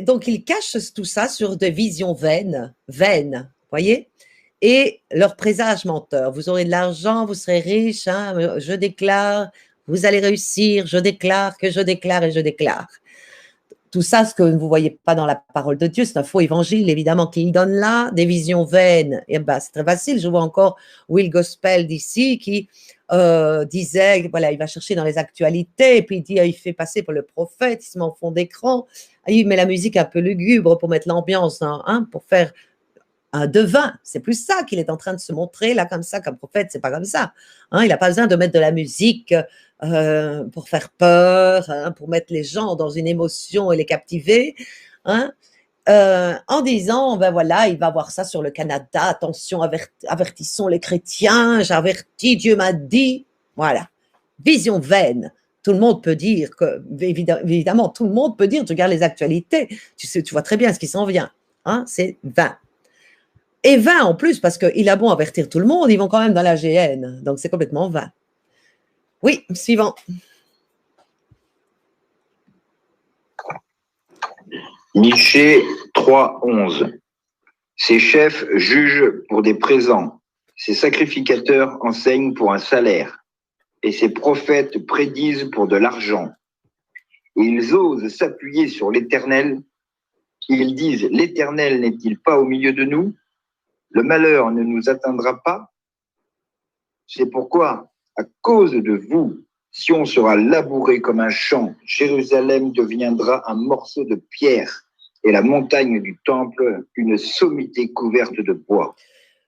donc il cache tout ça sur des visions vaines, voyez, et leur présage menteur. Vous aurez de l'argent, vous serez riche, hein, je déclare, vous allez réussir, je déclare que je déclare et je déclare. Tout ça, ce que vous ne voyez pas dans la parole de Dieu, c'est un faux évangile, évidemment, qu'il donne là, des visions vaines. Et ben, c'est très facile. Je vois encore Will Gospel d'ici qui disait, voilà, il va chercher dans les actualités, et puis il dit, il fait passer pour le prophète, il se met en fond d'écran, il met la musique un peu lugubre pour mettre l'ambiance, hein, pour faire un devin. C'est plus ça qu'il est en train de se montrer là comme ça, comme prophète, c'est pas comme ça. Hein, il n'a pas besoin de mettre de la musique pour faire peur, hein, pour mettre les gens dans une émotion et les captiver, hein, en disant, ben voilà, il va voir ça sur le Canada, attention, avertissons les chrétiens, j'avertis, Dieu m'a dit, voilà, vision vaine. Tout le monde peut dire que, évidemment, tout le monde peut dire, tu regardes les actualités, tu vois très bien ce qui s'en vient, hein, c'est vain. Et vain en plus, parce qu'il a beau avertir tout le monde, ils vont quand même dans la GN, donc c'est complètement vain. Oui, suivant. Michée 3:11. Ses chefs jugent pour des présents, ses sacrificateurs enseignent pour un salaire, et ses prophètes prédisent pour de l'argent. Ils osent s'appuyer sur l'Éternel. Ils disent, l'Éternel n'est-il pas au milieu de nous? Le malheur ne nous atteindra pas. C'est pourquoi, à cause de vous, Sion sera labouré comme un champ, Jérusalem deviendra un morceau de pierre, et la montagne du temple une sommité couverte de bois.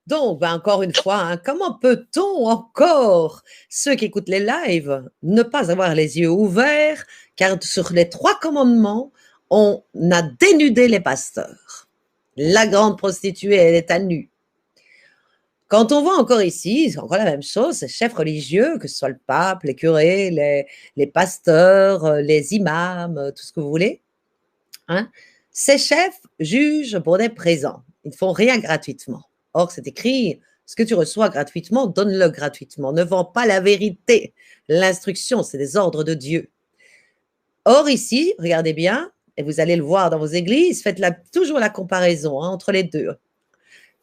Donc, ben encore une fois, hein, comment peut-on encore, ceux qui écoutent les lives, ne pas avoir les yeux ouverts, car sur les 3 commandements, on a dénudé les pasteurs. La grande prostituée, elle est à nu. Quand on voit encore ici, c'est encore la même chose, ces chefs religieux, que ce soit le pape, les curés, les pasteurs, les imams, tout ce que vous voulez, hein, ces chefs jugent pour des présents. Ils ne font rien gratuitement. Or, c'est écrit, ce que tu reçois gratuitement, donne-le gratuitement. Ne vends pas la vérité. L'instruction, c'est des ordres de Dieu. Or, ici, regardez bien, et vous allez le voir dans vos églises, faites toujours la comparaison, hein, entre les deux.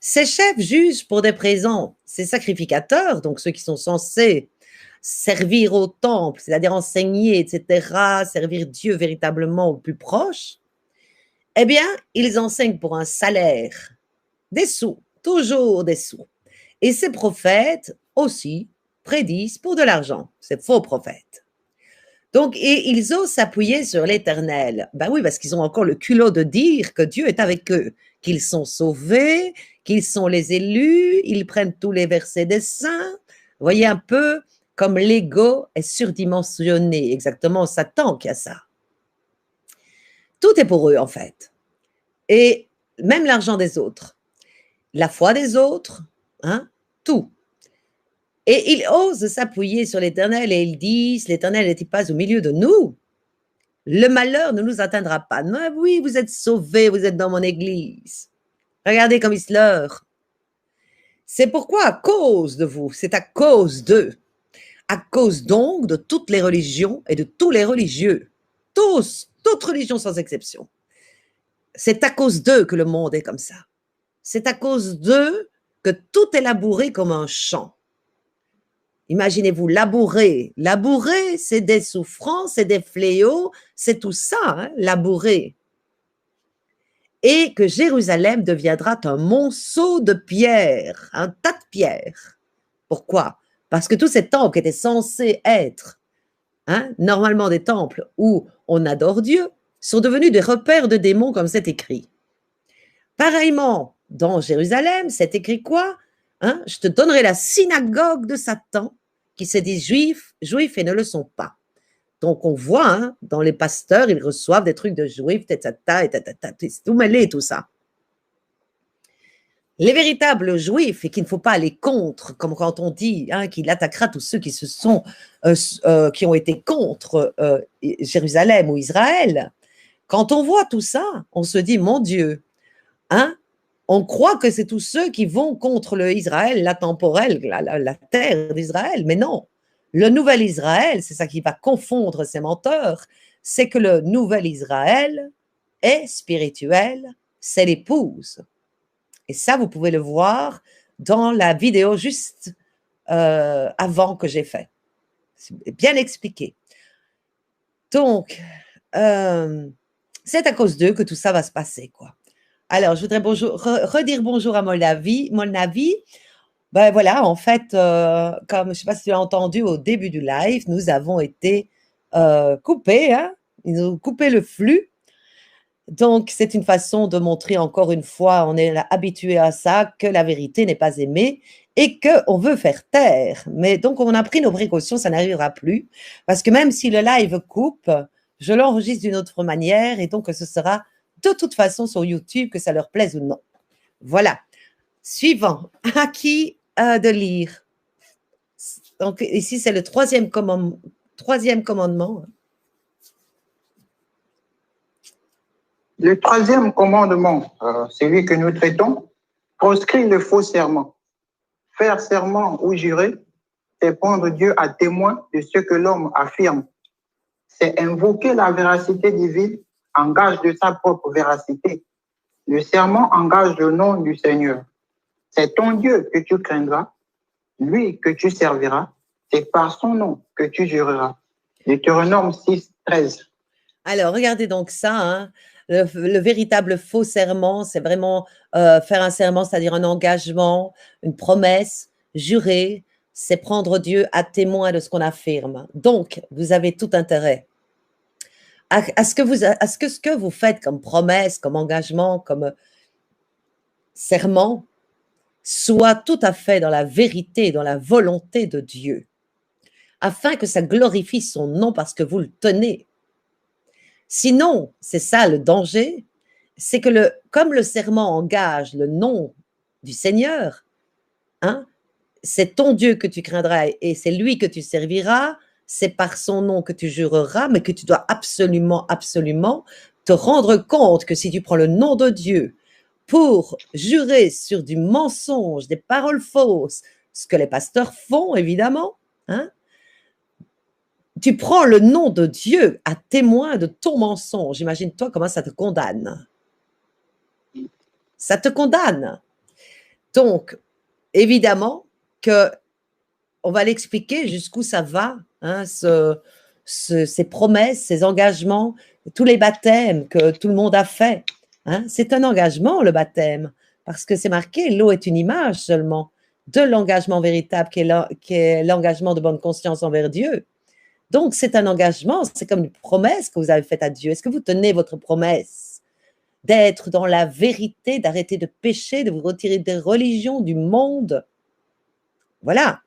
Ces chefs jugent pour des présents, ces sacrificateurs, donc ceux qui sont censés servir au temple, c'est-à-dire enseigner, etc., servir Dieu véritablement au plus proche, eh bien, ils enseignent pour un salaire, des sous, toujours des sous. Et ces prophètes aussi prédisent pour de l'argent, ces faux prophètes. Donc, et ils osent s'appuyer sur l'Éternel. Ben oui, parce qu'ils ont encore le culot de dire que Dieu est avec eux, qu'ils sont sauvés, qu'ils sont les élus, ils prennent tous les versets des saints. Vous voyez un peu comme l'ego est surdimensionné, exactement Satan qui a ça. Tout est pour eux, en fait. Et même l'argent des autres, la foi des autres, hein, tout. Et ils osent s'appuyer sur l'Éternel et ils disent, l'Éternel n'est-il pas au milieu de nous? Le malheur ne nous atteindra pas. Non, oui, vous êtes sauvés, vous êtes dans mon église. Regardez comme ils se leurrent. C'est pourquoi, à cause de vous, c'est à cause d'eux, à cause donc de toutes les religions et de tous les religieux, tous, toutes religions sans exception. C'est à cause d'eux que le monde est comme ça. C'est à cause d'eux que tout est labouré comme un champ. Imaginez-vous, labourer. Labourer, c'est des souffrances, c'est des fléaux, c'est tout ça, hein, labourer. Et que Jérusalem deviendra un monceau de pierres, un tas de pierres. Pourquoi? Parce que tous ces temples qui étaient censés être, hein, normalement des temples où on adore Dieu, sont devenus des repères de démons, comme c'est écrit. Pareillement, dans Jérusalem, c'est écrit quoi? Hein, je te donnerai la synagogue de Satan, qui se disent juifs et ne le sont pas. Donc, on voit, hein, dans les pasteurs, ils reçoivent des trucs de juifs, c'est tout mêlé, tout ça. Les véritables juifs, et qu'il ne faut pas aller contre, comme quand on dit, hein, qu'il attaquera tous ceux qui qui ont été contre Jérusalem ou Israël. Quand on voit tout ça, on se dit, mon Dieu, hein, on croit que c'est tous ceux qui vont contre le Israël, la temporelle, la terre d'Israël. Mais non, le nouvel Israël, c'est ça qui va confondre ces menteurs, c'est que le nouvel Israël est spirituel, c'est l'épouse. Et ça, vous pouvez le voir dans la vidéo juste avant que j'ai fait. C'est bien expliqué. Donc, c'est à cause d'eux que tout ça va se passer, quoi. Alors, je voudrais redire bonjour à Molnavi. Ben voilà, en fait, comme je ne sais pas si tu as entendu au début du live, nous avons été coupés, hein? Ils nous ont coupé le flux. Donc, c'est une façon de montrer encore une fois, on est habitué à ça, que la vérité n'est pas aimée et qu'on veut faire taire. Mais donc, on a pris nos précautions, ça n'arrivera plus. Parce que même si le live coupe, je l'enregistre d'une autre manière et donc ce sera de toute façon sur YouTube, que ça leur plaise ou non. Voilà. Suivant. À qui de lire? Donc, ici, c'est le troisième commandement. Le troisième commandement, celui que nous traitons, proscrit le faux serment. Faire serment ou jurer, c'est prendre Dieu à témoin de ce que l'homme affirme. C'est invoquer la véracité divine en gage de sa propre véracité. Le serment engage le nom du Seigneur. C'est ton Dieu que tu craindras, lui que tu serviras, c'est par son nom que tu jureras. Deutéronome 6, 13. Alors, regardez donc ça, hein. Le véritable faux serment, c'est vraiment faire un serment, c'est-à-dire un engagement, une promesse, jurer, c'est prendre Dieu à témoin de ce qu'on affirme. Donc, vous avez tout intérêt à ce que vous faites comme promesse, comme engagement, comme serment, soit tout à fait dans la vérité, dans la volonté de Dieu, afin que ça glorifie son nom parce que vous le tenez. Sinon, c'est ça le danger, c'est que comme le serment engage le nom du Seigneur, hein, c'est ton Dieu que tu craindras et c'est lui que tu serviras, c'est par son nom que tu jureras, mais que tu dois absolument, absolument te rendre compte que si tu prends le nom de Dieu pour jurer sur du mensonge, des paroles fausses, ce que les pasteurs font évidemment, hein, tu prends le nom de Dieu à témoin de ton mensonge. Imagine-toi comment ça te condamne. Ça te condamne. Donc, évidemment que on va l'expliquer jusqu'où ça va, hein, ces promesses, ces engagements, tous les baptêmes que tout le monde a fait. Hein, c'est un engagement, le baptême, parce que c'est marqué, l'eau est une image seulement de l'engagement véritable qui est l'engagement de bonne conscience envers Dieu. Donc, c'est un engagement, c'est comme une promesse que vous avez faite à Dieu. Est-ce que vous tenez votre promesse d'être dans la vérité, d'arrêter de pécher, de vous retirer des religions, du monde? Voilà.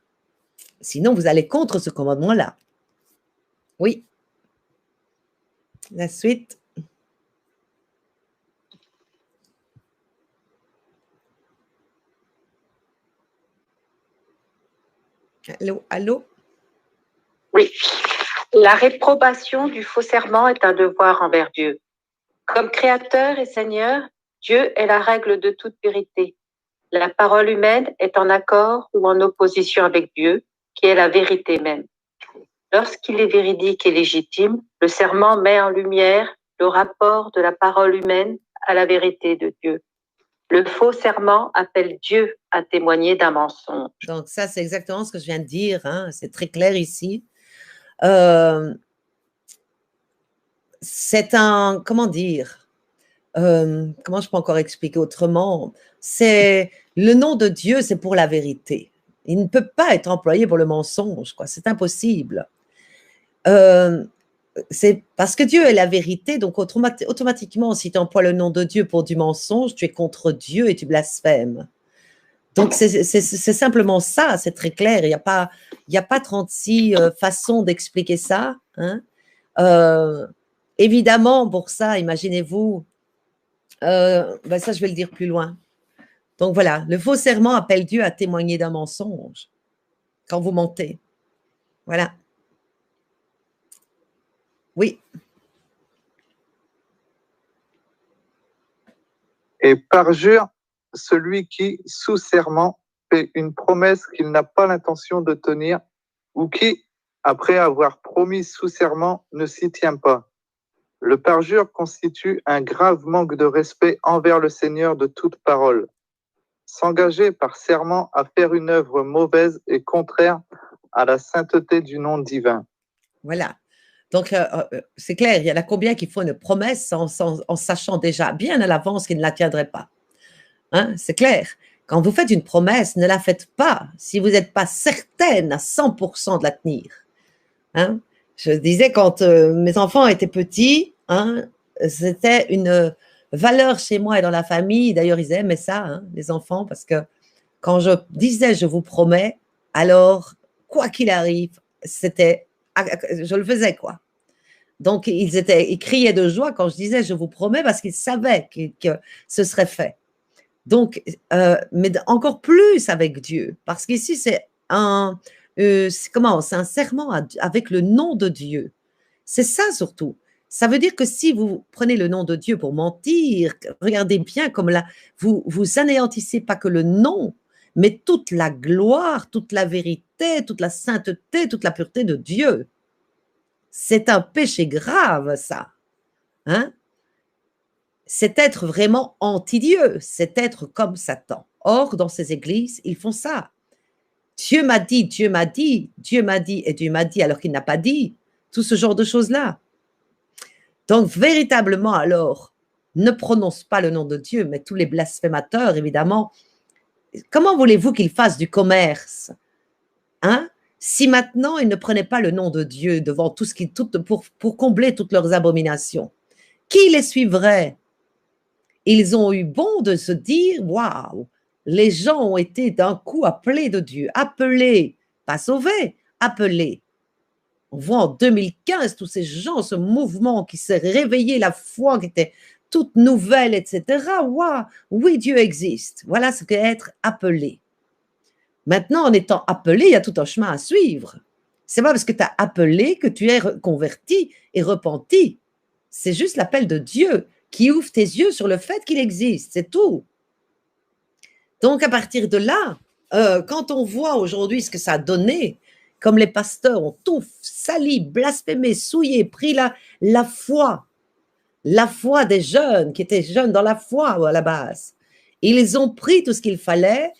Sinon, vous allez contre ce commandement-là. Oui. La suite. Allô, allô? Oui. La réprobation du faux serment est un devoir envers Dieu. Comme Créateur et Seigneur, Dieu est la règle de toute vérité. La parole humaine est en accord ou en opposition avec Dieu, qui est la vérité même. Lorsqu'il est véridique et légitime, le serment met en lumière le rapport de la parole humaine à la vérité de Dieu. Le faux serment appelle Dieu à témoigner d'un mensonge. Donc ça, c'est exactement ce que je viens de dire, hein. C'est très clair ici. C'est un, comment dire, comment je peux encore expliquer autrement? C'est le nom de Dieu, c'est pour la vérité. Il ne peut pas être employé pour le mensonge, quoi. C'est impossible. C'est parce que Dieu est la vérité, donc automatiquement, si tu emploies le nom de Dieu pour du mensonge, tu es contre Dieu et tu blasphèmes. Donc, c'est simplement ça, c'est très clair. Il n'y a pas 36 façons d'expliquer ça. Hein. Évidemment, pour ça, imaginez-vous, ben ça, je vais le dire plus loin. Donc, voilà, le faux serment appelle Dieu à témoigner d'un mensonge quand vous mentez. Voilà. Oui. Et parjure, celui qui, sous serment, fait une promesse qu'il n'a pas l'intention de tenir ou qui, après avoir promis sous serment, ne s'y tient pas. Le parjure constitue un grave manque de respect envers le Seigneur de toute parole. S'engager par serment à faire une œuvre mauvaise et contraire à la sainteté du nom divin. Voilà. Donc, c'est clair, il y en a combien qui font une promesse en sachant déjà bien à l'avance qu'ils ne la tiendraient pas. Hein, c'est clair. Quand vous faites une promesse, ne la faites pas si vous n'êtes pas certaine à 100% de la tenir. Hein? Je disais quand mes enfants étaient petits, hein, c'était une valeur chez moi et dans la famille. D'ailleurs, ils aimaient ça, hein, les enfants, parce que quand je disais je vous promets, alors quoi qu'il arrive, je le faisais quoi. Donc ils criaient de joie quand je disais je vous promets parce qu'ils savaient que ce serait fait. Donc, mais encore plus avec Dieu, parce qu'ici c'est c'est un serment avec le nom de Dieu. C'est ça surtout. Ça veut dire que si vous prenez le nom de Dieu pour mentir, regardez bien comme là, vous anéantissez pas que le nom, mais toute la gloire, toute la vérité, toute la sainteté, toute la pureté de Dieu. C'est un péché grave, ça. Hein? C'est être vraiment anti-Dieu, c'est être comme Satan. Or, dans ces églises, ils font ça. Dieu m'a dit, Dieu m'a dit, Dieu m'a dit et Dieu m'a dit alors qu'il n'a pas dit. Tout ce genre de choses-là. Donc, véritablement, alors, ne prononce pas le nom de Dieu, mais tous les blasphémateurs, évidemment, comment voulez-vous qu'ils fassent du commerce? Hein? Si maintenant, ils ne prenaient pas le nom de Dieu devant pour combler toutes leurs abominations, qui les suivrait? Ils ont eu bon de se dire, waouh, les gens ont été d'un coup appelés de Dieu, appelés, pas sauvés, appelés. On voit en 2015 tous ces gens, ce mouvement qui s'est réveillé, la foi qui était toute nouvelle, etc. Waouh, oui, Dieu existe. Voilà ce qu'est être appelé. Maintenant, en étant appelé, il y a tout un chemin à suivre. C'est pas parce que tu as appelé que tu es converti et repenti. C'est juste l'appel de Dieu qui ouvre tes yeux sur le fait qu'il existe, c'est tout. Donc, à partir de là, quand on voit aujourd'hui ce que ça a donné, comme les pasteurs ont tout sali, blasphémé, souillé, pris la foi des jeunes, qui étaient jeunes dans la foi à la base. Ils ont pris tout ce qu'il fallait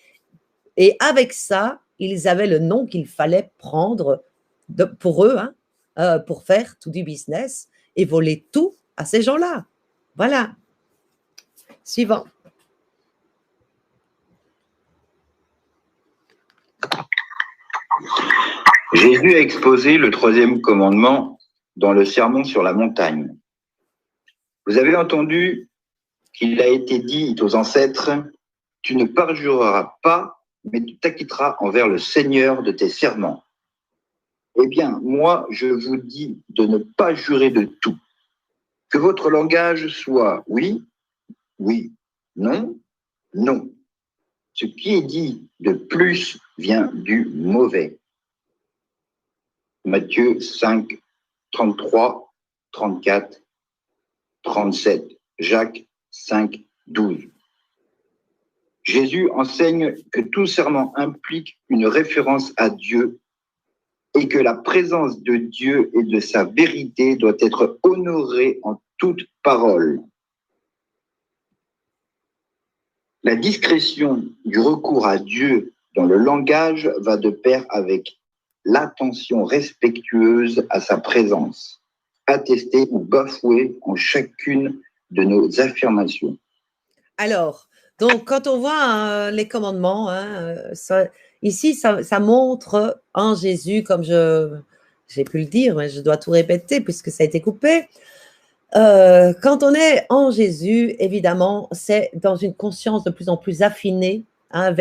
et avec ça, ils avaient le nom qu'il fallait prendre pour eux, hein, pour faire tout du business et voler tout à ces gens-là. Voilà. Suivant. Jésus a exposé le troisième commandement dans le sermon sur la montagne. Vous avez entendu qu'il a été dit aux ancêtres, « Tu ne parjureras pas, mais tu t'acquitteras envers le Seigneur de tes serments. » Eh bien, moi, je vous dis de ne pas jurer de tout. Que votre langage soit oui, oui, non, non. Ce qui est dit de plus vient du mauvais. Matthieu 5, 33, 34, 37. Jacques 5, 12. Jésus enseigne que tout serment implique une référence à Dieu et que la présence de Dieu et de sa vérité doit être honorée en toute parole. La discrétion du recours à Dieu dans le langage va de pair avec l'attention respectueuse à sa présence, attestée ou bafouée en chacune de nos affirmations. Alors, donc, quand on voit les commandements, hein, ici, ça montre en Jésus, comme j'ai pu le dire, mais je dois tout répéter puisque ça a été coupé. Quand on est en Jésus, évidemment, c'est dans une conscience de plus en plus affinée, hein,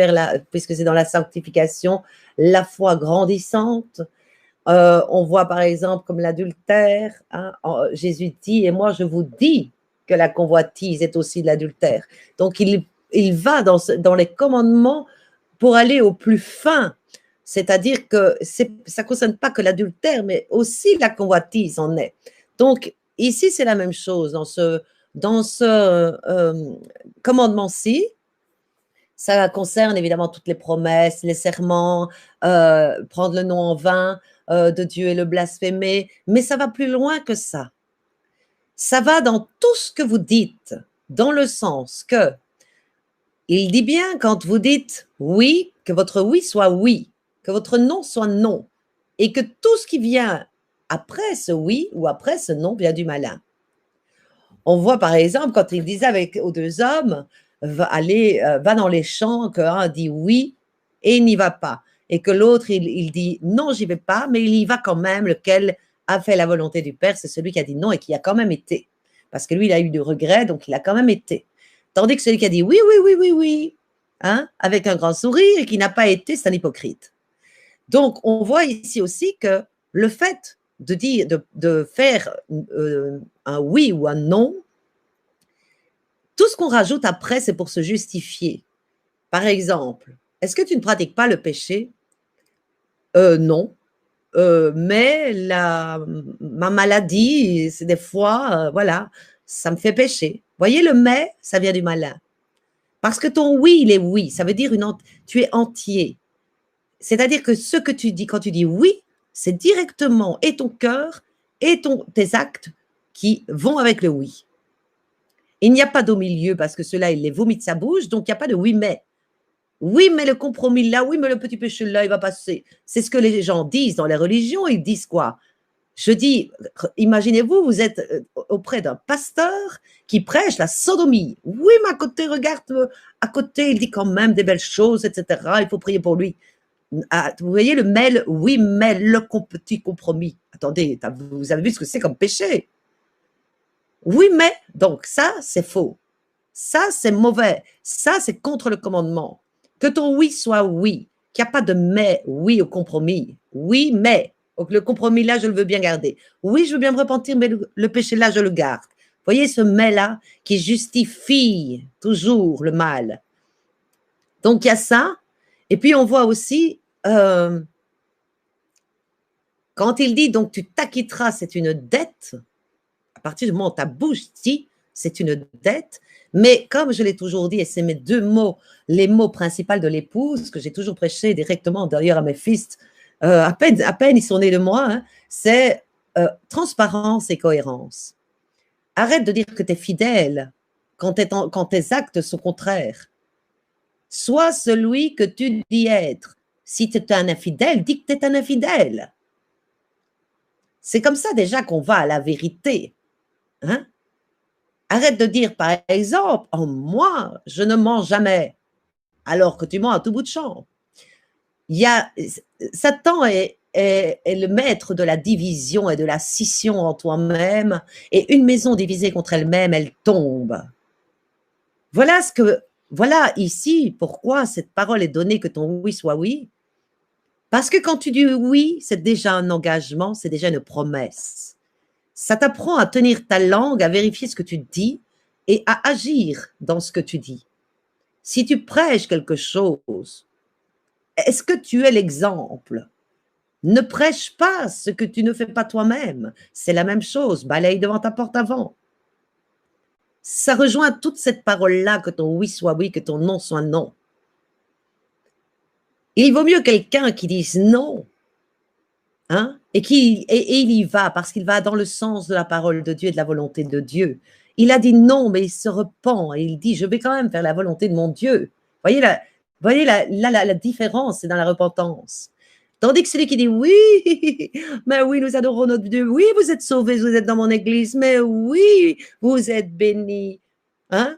puisque c'est dans la sanctification, la foi grandissante. On voit par exemple comme l'adultère, hein, Jésus dit, et moi je vous dis que la convoitise est aussi de l'adultère. Donc il va dans les commandements pour aller au plus fin, c'est-à-dire que ça ne concerne pas que l'adultère, mais aussi la convoitise en est. Donc ici c'est la même chose dans ce commandement-ci. Ça concerne évidemment toutes les promesses, les serments, prendre le nom en vain de Dieu et le blasphémer, mais ça va plus loin que ça. Ça va dans tout ce que vous dites, dans le sens que il dit bien quand vous dites oui, que votre oui soit oui, que votre non soit non, et que tout ce qui vient après ce oui ou après ce non vient du malin. On voit par exemple quand il disait aux deux hommes, va dans les champs, qu'un dit oui et il n'y va pas, et que l'autre il dit non, j'y vais pas, mais il y va quand même, lequel a fait la volonté du Père, c'est celui qui a dit non et qui a quand même été, parce que lui il a eu du regret, donc il a quand même été. Tandis que celui qui a dit oui, oui, oui, oui, oui, hein, avec un grand sourire et qui n'a pas été, c'est un hypocrite. Donc on voit ici aussi que le fait de dire, de faire un oui ou un non, tout ce qu'on rajoute après, c'est pour se justifier. Par exemple, est-ce que tu ne pratiques pas le péché? Non. Mais ma maladie, c'est des fois, voilà, ça me fait pécher. Voyez, le mais, ça vient du malin. Parce que ton oui, il est oui. Ça veut dire tu es entier. C'est-à-dire que ce que tu dis, quand tu dis oui, c'est directement et ton cœur et tes actes qui vont avec le oui. Il n'y a pas d'au milieu parce que cela, il les vomit de sa bouche, donc il n'y a pas de oui, mais. Oui, mais le compromis là, oui, mais le petit péché là, il va passer. C'est ce que les gens disent dans les religions. Ils disent quoi? Je dis, imaginez-vous, vous êtes auprès d'un pasteur qui prêche la sodomie. Oui, mais à côté, regarde, à côté, il dit quand même des belles choses, etc. Il faut prier pour lui. Ah, vous voyez le mais, oui, mais le petit compromis. Attendez, vous avez vu ce que c'est comme péché? Oui, mais, donc ça, c'est faux. Ça, c'est mauvais. Ça, c'est contre le commandement. Que ton oui soit oui, qu'il n'y a pas de mais, oui au compromis. Oui, mais. Donc, le compromis là, je le veux bien garder. Oui, je veux bien me repentir, mais le péché là, je le garde. Vous voyez ce mais là qui justifie toujours le mal. Donc, il y a ça. Et puis, on voit aussi, quand il dit, donc, tu t'acquitteras, c'est une dette. À partir du moment où ta bouche dit, c'est une dette. Mais comme je l'ai toujours dit, et c'est mes deux mots, les mots principaux de l'épouse, que j'ai toujours prêché directement d'ailleurs à mes fils, à peine ils sont nés de moi, hein, c'est transparence et cohérence. Arrête de dire que tu es fidèle quand tes actes sont contraires. Sois celui que tu dis être. Si tu es un infidèle, dis que tu es un infidèle. C'est comme ça déjà qu'on va à la vérité. Hein? Arrête de dire, par exemple, oh, moi, je ne mens jamais, alors que tu mens à tout bout de champ. Satan est le maître de la division et de la scission en toi-même, et une maison divisée contre elle-même, elle tombe. Voilà ici pourquoi cette parole est donnée, que ton oui soit oui. Parce que quand tu dis oui, c'est déjà un engagement, c'est déjà une promesse. Ça t'apprend à tenir ta langue, à vérifier ce que tu dis et à agir dans ce que tu dis. Si tu prêches quelque chose, est-ce que tu es l'exemple? Ne prêche pas ce que tu ne fais pas toi-même. C'est la même chose, balaye devant ta porte avant. Ça rejoint toute cette parole-là, que ton oui soit oui, que ton non soit non. Il vaut mieux quelqu'un qui dise non, hein, et il y va, parce qu'il va dans le sens de la parole de Dieu et de la volonté de Dieu. Il a dit non, mais il se repent et il dit, je vais quand même faire la volonté de mon Dieu. Voyez la différence, c'est dans la repentance. Tandis que celui qui dit oui, mais oui, nous adorons notre Dieu, oui, vous êtes sauvés, vous êtes dans mon église, mais oui, vous êtes bénis. Hein?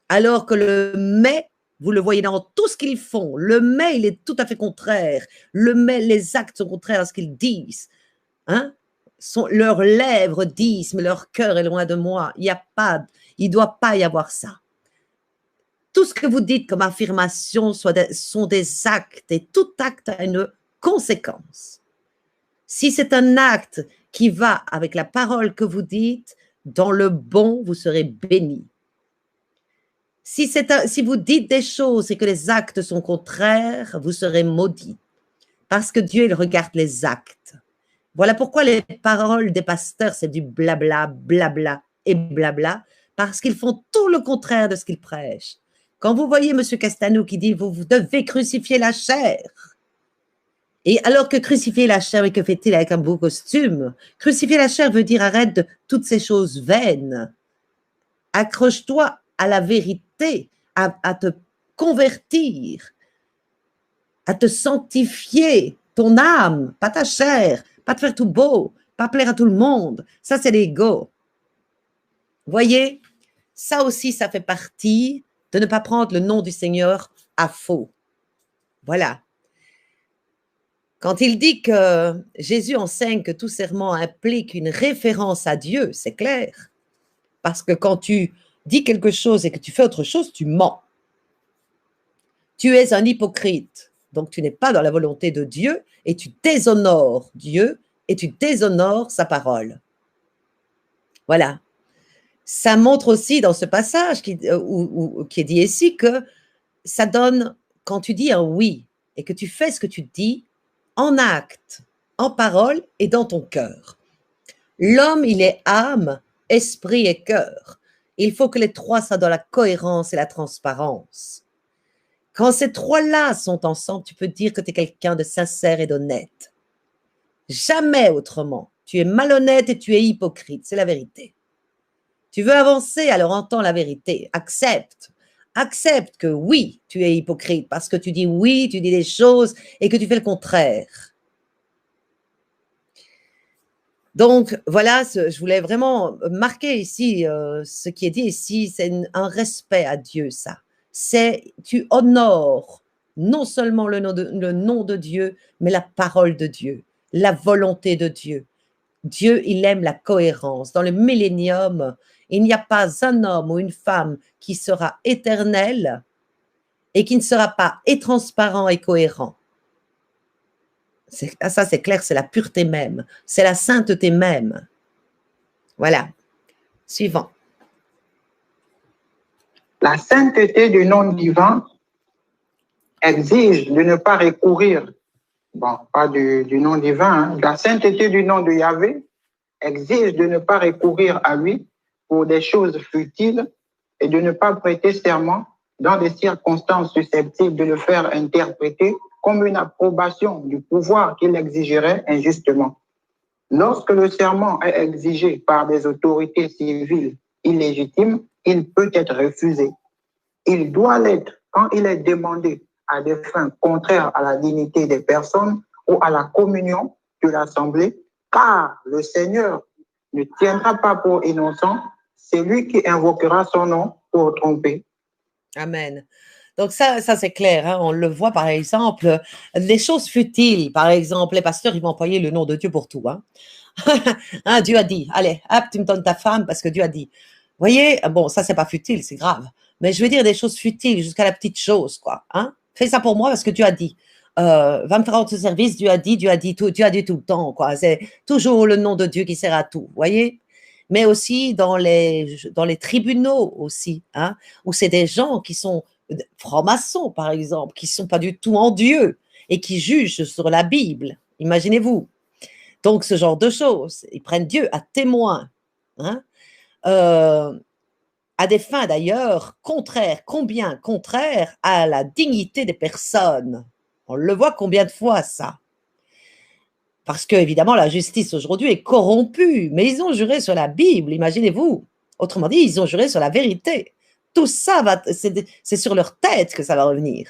Alors que le mais, vous le voyez dans tout ce qu'ils font, le mais, il est tout à fait contraire. Le mais, les actes sont contraires à ce qu'ils disent. Hein? Leurs lèvres disent, mais leur cœur est loin de moi. Il ne doit pas y avoir ça. Tout ce que vous dites comme affirmation sont des actes, et tout acte a une conséquence. Si c'est un acte qui va avec la parole que vous dites, dans le bon, vous serez béni. Si vous dites des choses et que les actes sont contraires, vous serez maudit. Parce que Dieu, il regarde les actes. Voilà pourquoi les paroles des pasteurs, c'est du blabla, blabla et blabla, parce qu'ils font tout le contraire de ce qu'ils prêchent. Quand vous voyez M. Castanou qui dit vous devez crucifier la chair, et alors que crucifier la chair, et que fait-il avec un beau costume? Crucifier la chair veut dire arrête de toutes ces choses vaines. Accroche-toi à la vérité, à te convertir, à te sanctifier, ton âme, pas ta chair, pas te faire tout beau, pas plaire à tout le monde. Ça, c'est l'ego. Voyez, ça aussi, ça fait partie de ne pas prendre le nom du Seigneur à faux. Voilà. Quand il dit que Jésus enseigne que tout serment implique une référence à Dieu, c'est clair. Parce que quand tu dis quelque chose et que tu fais autre chose, tu mens. Tu es un hypocrite. Donc, tu n'es pas dans la volonté de Dieu et tu déshonores Dieu et tu déshonores sa parole. Voilà. Ça montre aussi dans ce passage qui est dit ici que ça donne, quand tu dis un oui et que tu fais ce que tu dis, en acte, en parole et dans ton cœur. L'homme, il est âme, esprit et cœur. Il faut que les trois soient dans la cohérence et la transparence. Quand ces trois-là sont ensemble, tu peux dire que tu es quelqu'un de sincère et d'honnête. Jamais autrement. Tu es malhonnête et tu es hypocrite, c'est la vérité. Tu veux avancer, alors entends la vérité, accepte. Accepte que oui, tu es hypocrite parce que tu dis oui, tu dis des choses et que tu fais le contraire. Donc, voilà, je voulais vraiment marquer ici ce qui est dit ici, c'est un respect à Dieu, ça. C'est, tu honores non seulement le nom de Dieu, mais la parole de Dieu, la volonté de Dieu. Dieu, il aime la cohérence. Dans le millénium, il n'y a pas un homme ou une femme qui sera éternel et qui ne sera pas transparent et cohérent. Ça, c'est clair, c'est la pureté même, c'est la sainteté même. Voilà. Suivant. La sainteté du nom divin exige de ne pas recourir, bon, pas du nom divin, hein. La sainteté du nom de Yahvé exige de ne pas recourir à lui pour des choses futiles et de ne pas prêter serment dans des circonstances susceptibles de le faire interpréter comme une approbation du pouvoir qu'il exigerait injustement. Lorsque le serment est exigé par des autorités civiles illégitimes, il peut être refusé. Il doit l'être quand il est demandé à des fins contraires à la dignité des personnes ou à la communion de l'Assemblée, car le Seigneur ne tiendra pas pour innocent celui qui invoquera son nom pour tromper. Amen. Donc ça c'est clair, hein, on le voit par exemple, les choses futiles, par exemple, les pasteurs, ils vont employer le nom de Dieu pour tout. Hein. Hein, Dieu a dit, allez, hop, tu me donnes ta femme parce que Dieu a dit. Vous voyez, bon, ça c'est pas futile, c'est grave. Mais je veux dire des choses futiles jusqu'à la petite chose, quoi. Hein. Fais ça pour moi parce que Dieu a dit. Va me faire autre service, Dieu a dit tout, Dieu a dit tout le temps, quoi. C'est toujours le nom de Dieu qui sert à tout, vous voyez. Mais aussi dans les tribunaux aussi, hein, où c'est des gens qui sont francs-maçons, par exemple, qui ne sont pas du tout en Dieu et qui jugent sur la Bible. Imaginez-vous. Donc, ce genre de choses. Ils prennent Dieu à témoin. Hein, à des fins d'ailleurs contraires, combien contraires à la dignité des personnes. On le voit combien de fois, ça. Parce que, évidemment, la justice aujourd'hui est corrompue, mais ils ont juré sur la Bible, imaginez-vous. Autrement dit, ils ont juré sur la vérité. Tout ça, c'est sur leur tête que ça va revenir.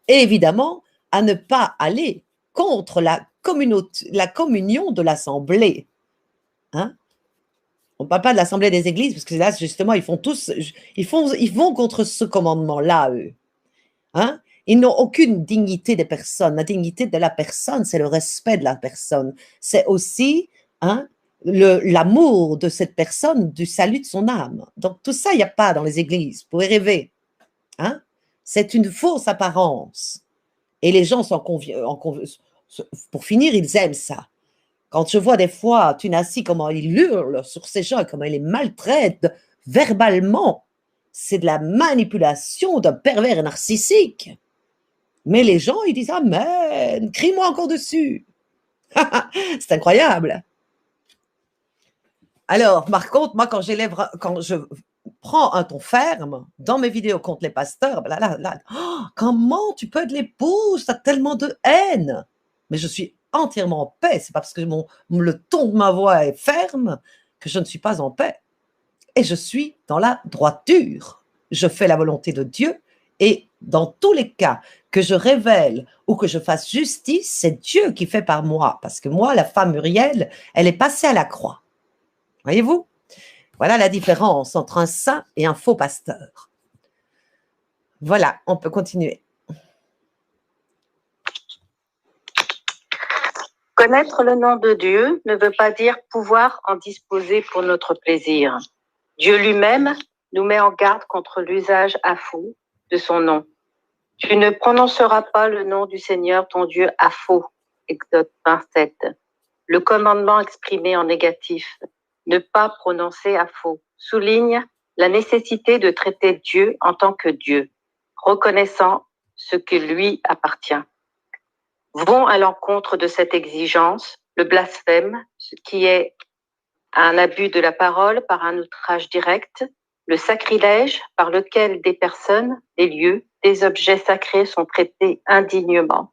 Et évidemment, à ne pas aller contre la communion de l'Assemblée. Hein? On ne parle pas de l'Assemblée des Églises, parce que là, justement, ils vont contre ce commandement-là, eux. Hein? Ils n'ont aucune dignité des personnes. La dignité de la personne, c'est le respect de la personne. C'est aussi hein, l'amour de cette personne, du salut de son âme. Donc, tout ça, il n'y a pas dans les églises. Vous pouvez rêver. Hein? C'est une fausse apparence. Et les gens sont pour finir, ils aiment ça. Quand je vois des fois Tunasi, comment il hurle sur ces gens, comment il les maltraite verbalement, c'est de la manipulation d'un pervers narcissique. Mais les gens, ils disent « Amen, crie-moi encore dessus ». C'est incroyable. Alors, par contre, moi, quand je prends un ton ferme dans mes vidéos contre les pasteurs. Ben là, oh, comment tu peux être l'épouse? Tu as tellement de haine. Mais je suis entièrement en paix. C'est pas parce que le ton de ma voix est ferme que je ne suis pas en paix. Et je suis dans la droiture. Je fais la volonté de Dieu. Et dans tous les cas que je révèle ou que je fasse justice, c'est Dieu qui fait par moi. Parce que moi, la femme Muriel, elle est passée à la croix. Voyez-vous? Voilà la différence entre un saint et un faux pasteur. Voilà, on peut continuer. Connaître le nom de Dieu ne veut pas dire pouvoir en disposer pour notre plaisir. Dieu lui-même nous met en garde contre l'usage à faux de son nom. Tu ne prononceras pas le nom du Seigneur ton Dieu à faux. Exode 27. Le commandement exprimé en négatif, ne pas prononcer à faux, souligne la nécessité de traiter Dieu en tant que Dieu, reconnaissant ce qui lui appartient. Vont à l'encontre de cette exigence le blasphème, ce qui est un abus de la parole par un outrage direct, le sacrilège par lequel des personnes, des lieux, des objets sacrés sont traités indignement,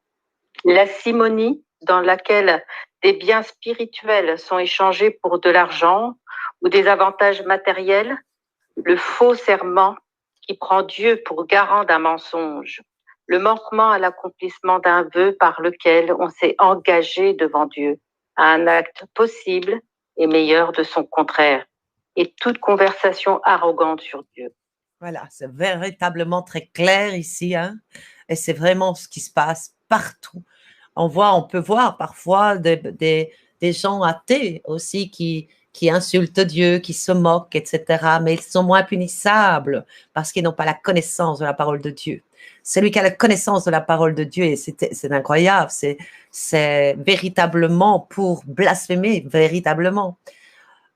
la simonie dans laquelle des biens spirituels sont échangés pour de l'argent ou des avantages matériels, le faux serment qui prend Dieu pour garant d'un mensonge, le manquement à l'accomplissement d'un vœu par lequel on s'est engagé devant Dieu à un acte possible et meilleur de son contraire, et toute conversation arrogante sur Dieu. Voilà, c'est véritablement très clair ici, hein, et c'est vraiment ce qui se passe partout. On peut voir parfois des gens athées aussi qui insultent Dieu, qui se moquent, etc. Mais ils sont moins punissables parce qu'ils n'ont pas la connaissance de la parole de Dieu. Celui qui a la connaissance de la parole de Dieu, et c'est incroyable, c'est véritablement pour blasphémer, véritablement.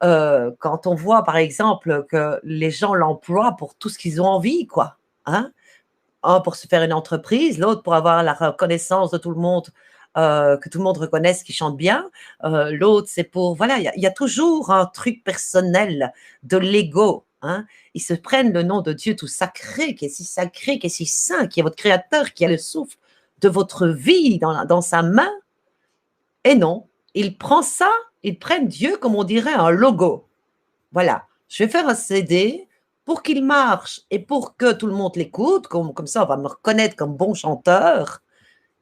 Quand on voit, par exemple, que les gens l'emploient pour tout ce qu'ils ont envie, quoi. Hein? Un pour se faire une entreprise, l'autre pour avoir la reconnaissance de tout le monde, que tout le monde reconnaisse qu'il chante bien. L'autre, c'est pour… Voilà, il y a toujours un truc personnel de l'ego. Hein? Ils se prennent le nom de Dieu tout sacré, qui est si sacré, qui est si saint, qui est votre créateur, qui a le souffle de votre vie dans sa main. Et non, ils prennent Dieu comme on dirait un logo. Voilà, je vais faire un CD pour qu'il marche et pour que tout le monde l'écoute, comme ça on va me reconnaître comme bon chanteur,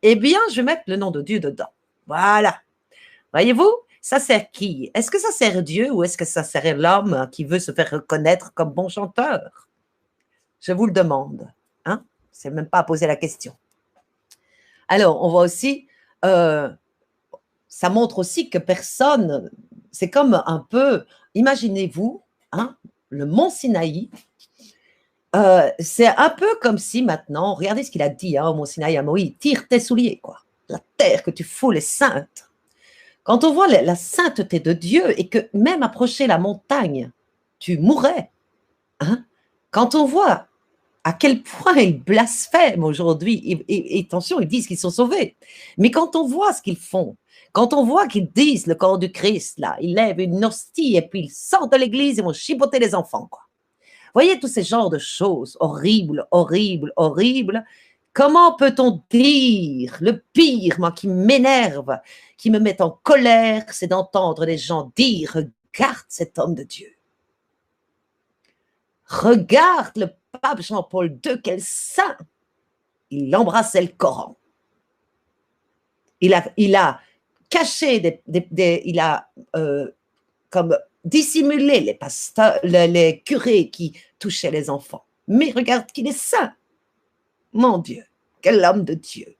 eh bien, je vais mettre le nom de Dieu dedans. Voilà. Voyez-vous, ça sert qui? Est-ce que ça sert Dieu ou est-ce que ça sert l'homme qui veut se faire reconnaître comme bon chanteur? Je vous le demande. Hein? C'est même pas à poser la question. Alors, on voit aussi, ça montre aussi que personne, c'est comme un peu, imaginez-vous, hein, le mont Sinaï, c'est un peu comme si maintenant, regardez ce qu'il a dit au mont Sinaï à Moïse, tire tes souliers, quoi. La terre que tu foules est sainte. Quand on voit la sainteté de Dieu et que même approcher la montagne, tu mourrais. Hein? Quand on voit à quel point ils blasphèment aujourd'hui, et attention, ils disent qu'ils sont sauvés, mais quand on voit ce qu'ils font, quand on voit qu'ils disent le corps du Christ, là, ils lèvent une hostie et puis ils sortent de l'église et vont chipoter les enfants, quoi. Voyez tous ces genres de choses horribles, horribles, horribles. Comment peut-on dire le pire, moi, qui m'énerve, qui me met en colère, c'est d'entendre les gens dire « Regarde cet homme de Dieu. Regarde le pape Jean-Paul II, quel saint. Il embrassait le Coran. Il a caché il a comme dissimulé les pasteurs, les curés qui touchaient les enfants. Mais regarde qu'il est saint. Mon Dieu, quel homme de Dieu.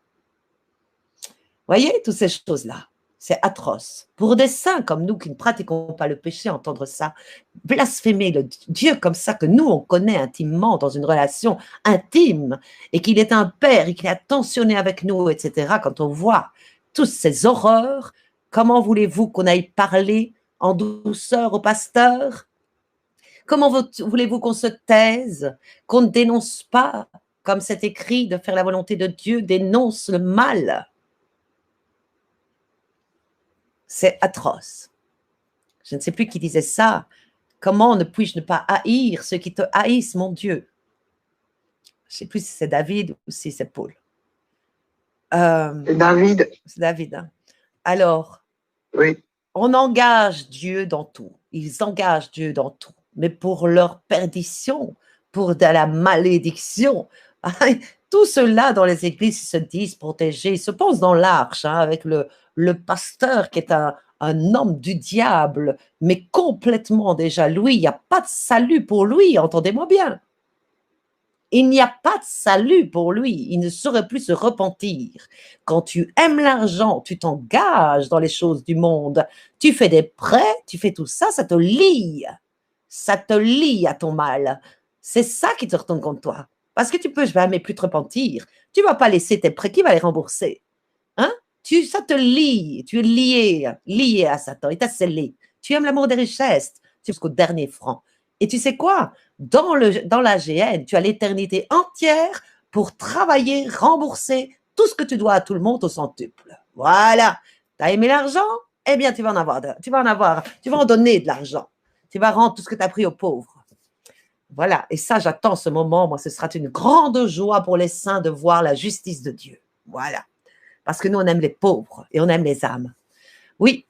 Voyez, toutes ces choses-là, c'est atroce. Pour des saints comme nous qui ne pratiquons pas le péché, entendre ça, blasphémer le Dieu comme ça que nous, on connaît intimement dans une relation intime et qu'il est un père et qu'il est attentionné avec nous, etc. Quand on voit toutes ces horreurs, comment voulez-vous qu'on aille parler en douceur au pasteur? Comment voulez-vous qu'on se taise, qu'on ne dénonce pas, comme c'est écrit, de faire la volonté de Dieu, dénonce le mal? C'est atroce. Je ne sais plus qui disait ça, comment ne puis-je ne pas haïr ceux qui te haïssent, mon Dieu? Je ne sais plus si c'est David ou si c'est Paul. C'est David. C'est David. Hein? Alors, Oui. on engage Dieu dans tout. Ils engagent Dieu dans tout. Mais pour leur perdition, pour de la malédiction, tout cela dans les églises, ils se disent protégés. Ils se pensent dans l'arche avec le pasteur qui est un homme du diable, mais complètement déjà. Lui, il n'y a pas de salut pour lui, entendez-moi bien. Il n'y a pas de salut pour lui. Il ne saurait plus se repentir. Quand tu aimes l'argent, tu t'engages dans les choses du monde. Tu fais des prêts, tu fais tout ça, ça te lie. Ça te lie à ton mal. C'est ça qui te retourne contre toi. Parce que tu peux jamais plus te repentir. Tu ne vas pas laisser tes prêts. Qui va les rembourser? Hein? Ça te lie. Tu es lié à Satan. Il t'a scellé. Tu aimes l'amour des richesses jusqu'au dernier franc. Et tu sais quoi? Dans l'AGN, tu as l'éternité entière pour travailler, rembourser tout ce que tu dois à tout le monde au centuple. Voilà. Tu as aimé l'argent? Eh bien, tu vas en donner de l'argent. Tu vas rendre tout ce que tu as pris aux pauvres. Voilà. Et ça, j'attends ce moment. Moi, ce sera une grande joie pour les saints de voir la justice de Dieu. Voilà. Parce que nous, on aime les pauvres et on aime les âmes. Oui.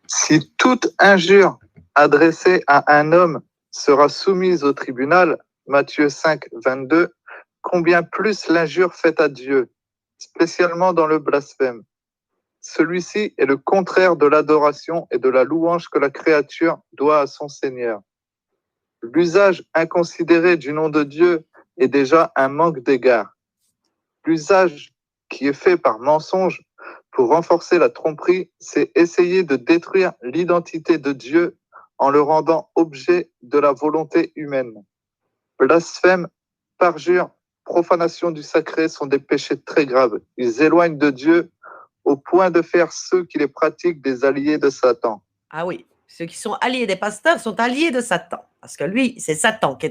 Si toute injure adressée à un homme sera soumise au tribunal, Matthieu 5, 22, combien plus l'injure faite à Dieu, spécialement dans le blasphème. Celui-ci est le contraire de l'adoration et de la louange que la créature doit à son Seigneur. L'usage inconsidéré du nom de Dieu est déjà un manque d'égard. L'usage qui est fait par mensonge pour renforcer la tromperie, c'est essayer de détruire l'identité de Dieu en le rendant objet de la volonté humaine. Blasphème, parjure, profanation du sacré sont des péchés très graves. Ils éloignent de Dieu au point de faire ceux qui les pratiquent des alliés de Satan. Ah oui, ceux qui sont alliés des pasteurs sont alliés de Satan. Parce que lui, c'est Satan qui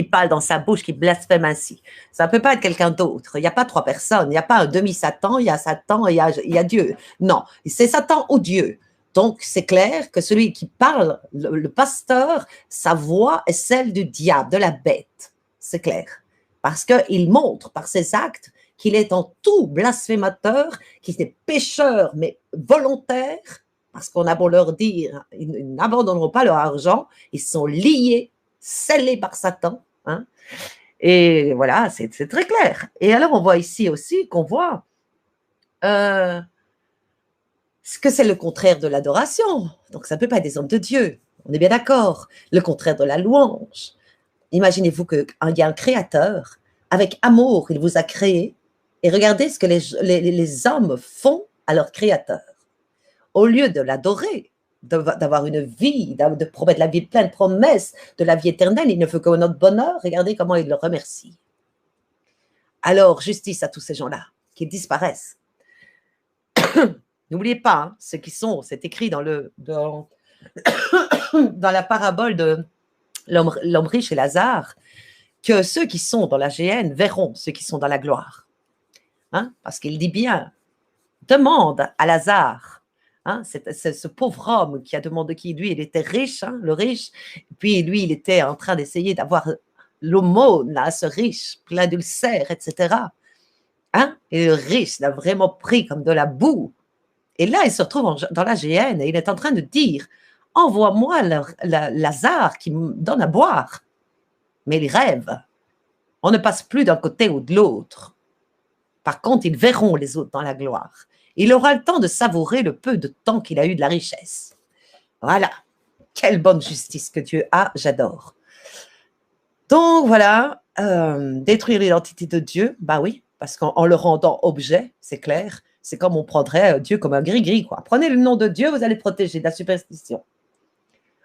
parle dans sa bouche, qui blasphème ainsi. Ça ne peut pas être quelqu'un d'autre. Il n'y a pas trois personnes. Il n'y a pas un demi-Satan, il y a Satan et il y a Dieu. Non, c'est Satan ou Dieu. Donc, c'est clair que celui qui parle, le pasteur, sa voix est celle du diable, de la bête. C'est clair. Parce qu'il montre par ses actes qu'il est en tout blasphémateur, qu'il est pécheur, mais volontaire, parce qu'on a beau leur dire, ils n'abandonneront pas leur argent, ils sont liés, scellés par Satan. Hein? Et voilà, c'est très clair. Et alors, on voit ici aussi qu'on voit ce que c'est le contraire de l'adoration. Donc, ça ne peut pas être des hommes de Dieu. On est bien d'accord. Le contraire de la louange. Imaginez-vous qu'il y a un créateur, avec amour, il vous a créé, et regardez ce que les hommes font à leur créateur. Au lieu de l'adorer, d'avoir une vie, de promettre la vie pleine de promesses, de la vie éternelle, il ne veut que notre bonheur. Regardez comment il le remercie. Alors, justice à tous ces gens-là qui disparaissent. N'oubliez pas, hein, ceux qui sont, c'est écrit dans la parabole de l'homme riche et Lazare, que ceux qui sont dans la géhenne verront ceux qui sont dans la gloire. Hein, parce qu'il dit bien, demande à Lazare. Hein, c'est ce pauvre homme qui a demandé qui, lui, il était riche, hein, le riche, puis lui, il était en train d'essayer d'avoir l'aumône à ce riche, plein d'ulcères, etc. Hein, et le riche l'a vraiment pris comme de la boue. Et là, il se retrouve dans la géhenne et il est en train de dire, envoie-moi Lazare qui me donne à boire. Mais il rêve. On ne passe plus d'un côté ou de l'autre. Par contre, ils verront les autres dans la gloire. Il aura le temps de savourer le peu de temps qu'il a eu de la richesse. Voilà. Quelle bonne justice que Dieu a, j'adore. Donc, voilà, détruire l'identité de Dieu, bah oui, parce qu'en le rendant objet, c'est clair, c'est comme on prendrait Dieu comme un gris-gris, quoi. Prenez le nom de Dieu, vous allez protéger de la superstition.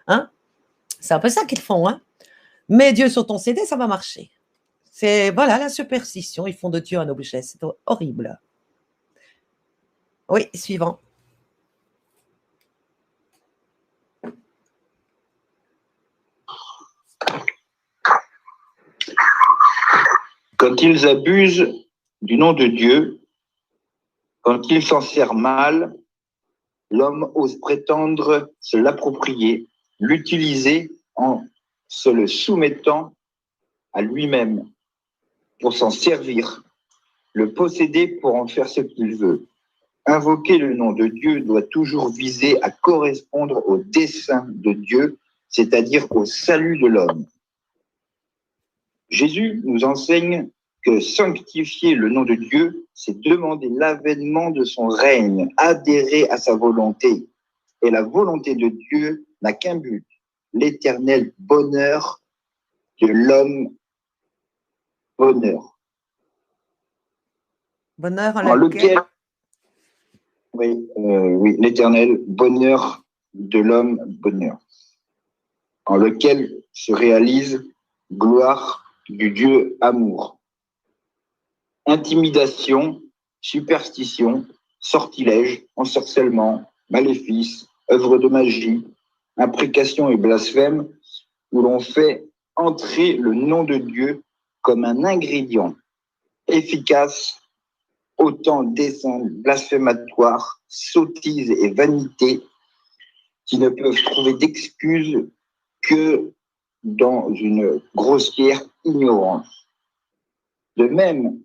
Hein? C'est un peu ça qu'ils font, hein? Mets Dieu sur ton CD, ça va marcher. C'est, voilà, la superstition, ils font de Dieu un objet, c'est horrible. Oui, suivant. Quand ils abusent du nom de Dieu, quand ils s'en servent mal, l'homme ose prétendre se l'approprier, l'utiliser en se le soumettant à lui-même pour s'en servir, le posséder pour en faire ce qu'il veut. Invoquer le nom de Dieu doit toujours viser à correspondre au dessein de Dieu, c'est-à-dire au salut de l'homme. Jésus nous enseigne que sanctifier le nom de Dieu, c'est demander l'avènement de son règne, adhérer à sa volonté. Et la volonté de Dieu n'a qu'un but, l'éternel bonheur de l'homme. Bonheur. Bonheur en En lequel, lequel oui, l'éternel bonheur de l'homme, bonheur. En lequel se réalise gloire du Dieu amour. Intimidation, superstition, sortilège, ensorcellement, maléfice, œuvre de magie, imprécation et blasphème, où l'on fait entrer le nom de Dieu comme un ingrédient efficace, autant d'essence blasphématoire, sottise et vanité qui ne peuvent trouver d'excuses que dans une grossière ignorance. De même,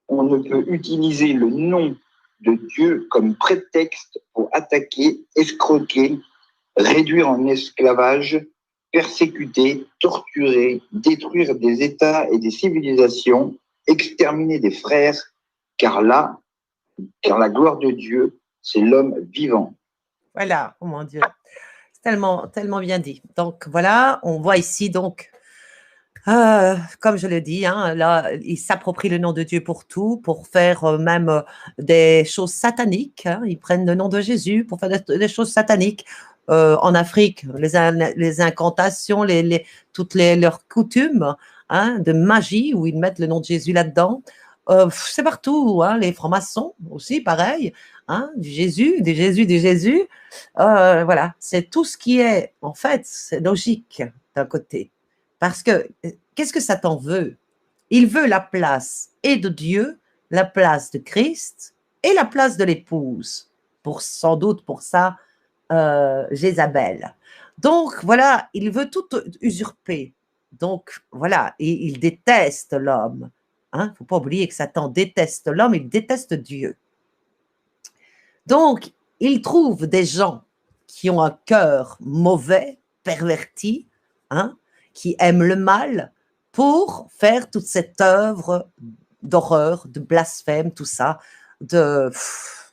on ne peut utiliser le nom de Dieu comme prétexte pour attaquer, escroquer, réduire en esclavage, persécuter, torturer, détruire des États et des civilisations, exterminer des frères, car la gloire de Dieu, c'est l'homme vivant. Voilà, oh mon Dieu, c'est tellement, tellement bien dit. Donc voilà, on voit ici donc, comme je le dis, hein, là, ils s'approprient le nom de Dieu pour tout, pour faire même des choses sataniques. Hein, ils prennent le nom de Jésus pour faire des choses sataniques. En Afrique, les incantations, toutes leurs coutumes hein, de magie où ils mettent le nom de Jésus là-dedans. C'est partout, hein, les francs-maçons aussi, pareil, hein, du Jésus. Voilà, c'est tout ce qui est, en fait, c'est logique d'un côté. Parce que, qu'est-ce que Satan veut? Il veut la place et de Dieu, la place de Christ et la place de l'épouse. Sans doute pour ça, Jézabel. Donc, voilà, il veut tout usurper. Donc, voilà, et il déteste l'homme. Il ne faut pas oublier que Satan déteste l'homme, il déteste Dieu. Donc, il trouve des gens qui ont un cœur mauvais, perverti, hein, qui aiment le mal, pour faire toute cette œuvre d'horreur, de blasphème, tout ça,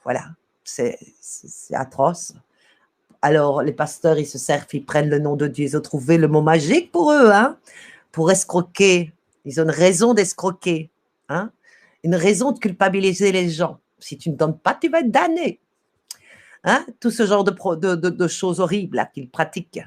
voilà, c'est atroce. Alors, les pasteurs, ils se servent, ils prennent le nom de Dieu, ils ont trouvé le mot magique pour eux, hein, pour escroquer. Ils ont une raison d'escroquer, hein, une raison de culpabiliser les gens. Si tu ne donnes pas, tu vas être damné. Hein, tout ce genre de choses horribles qu'ils pratiquent.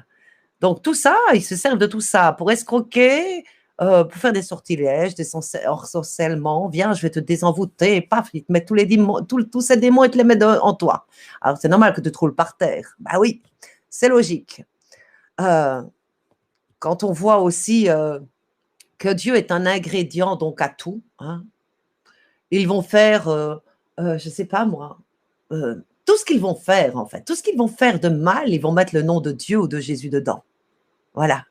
Donc, tout ça, ils se servent de tout ça pour escroquer, pour faire des sortilèges, des ensorcellements. Viens, je vais te désenvoûter, paf, ils te mettent tous ces démons, ils te les mettent en toi. Alors, c'est normal que tu te roules par terre. Ben oui, c'est logique. Quand on voit aussi que Dieu est un ingrédient donc à tout, hein, ils vont faire, je ne sais pas moi, tout ce qu'ils vont faire en fait, tout ce qu'ils vont faire de mal, ils vont mettre le nom de Dieu ou de Jésus dedans. Voilà.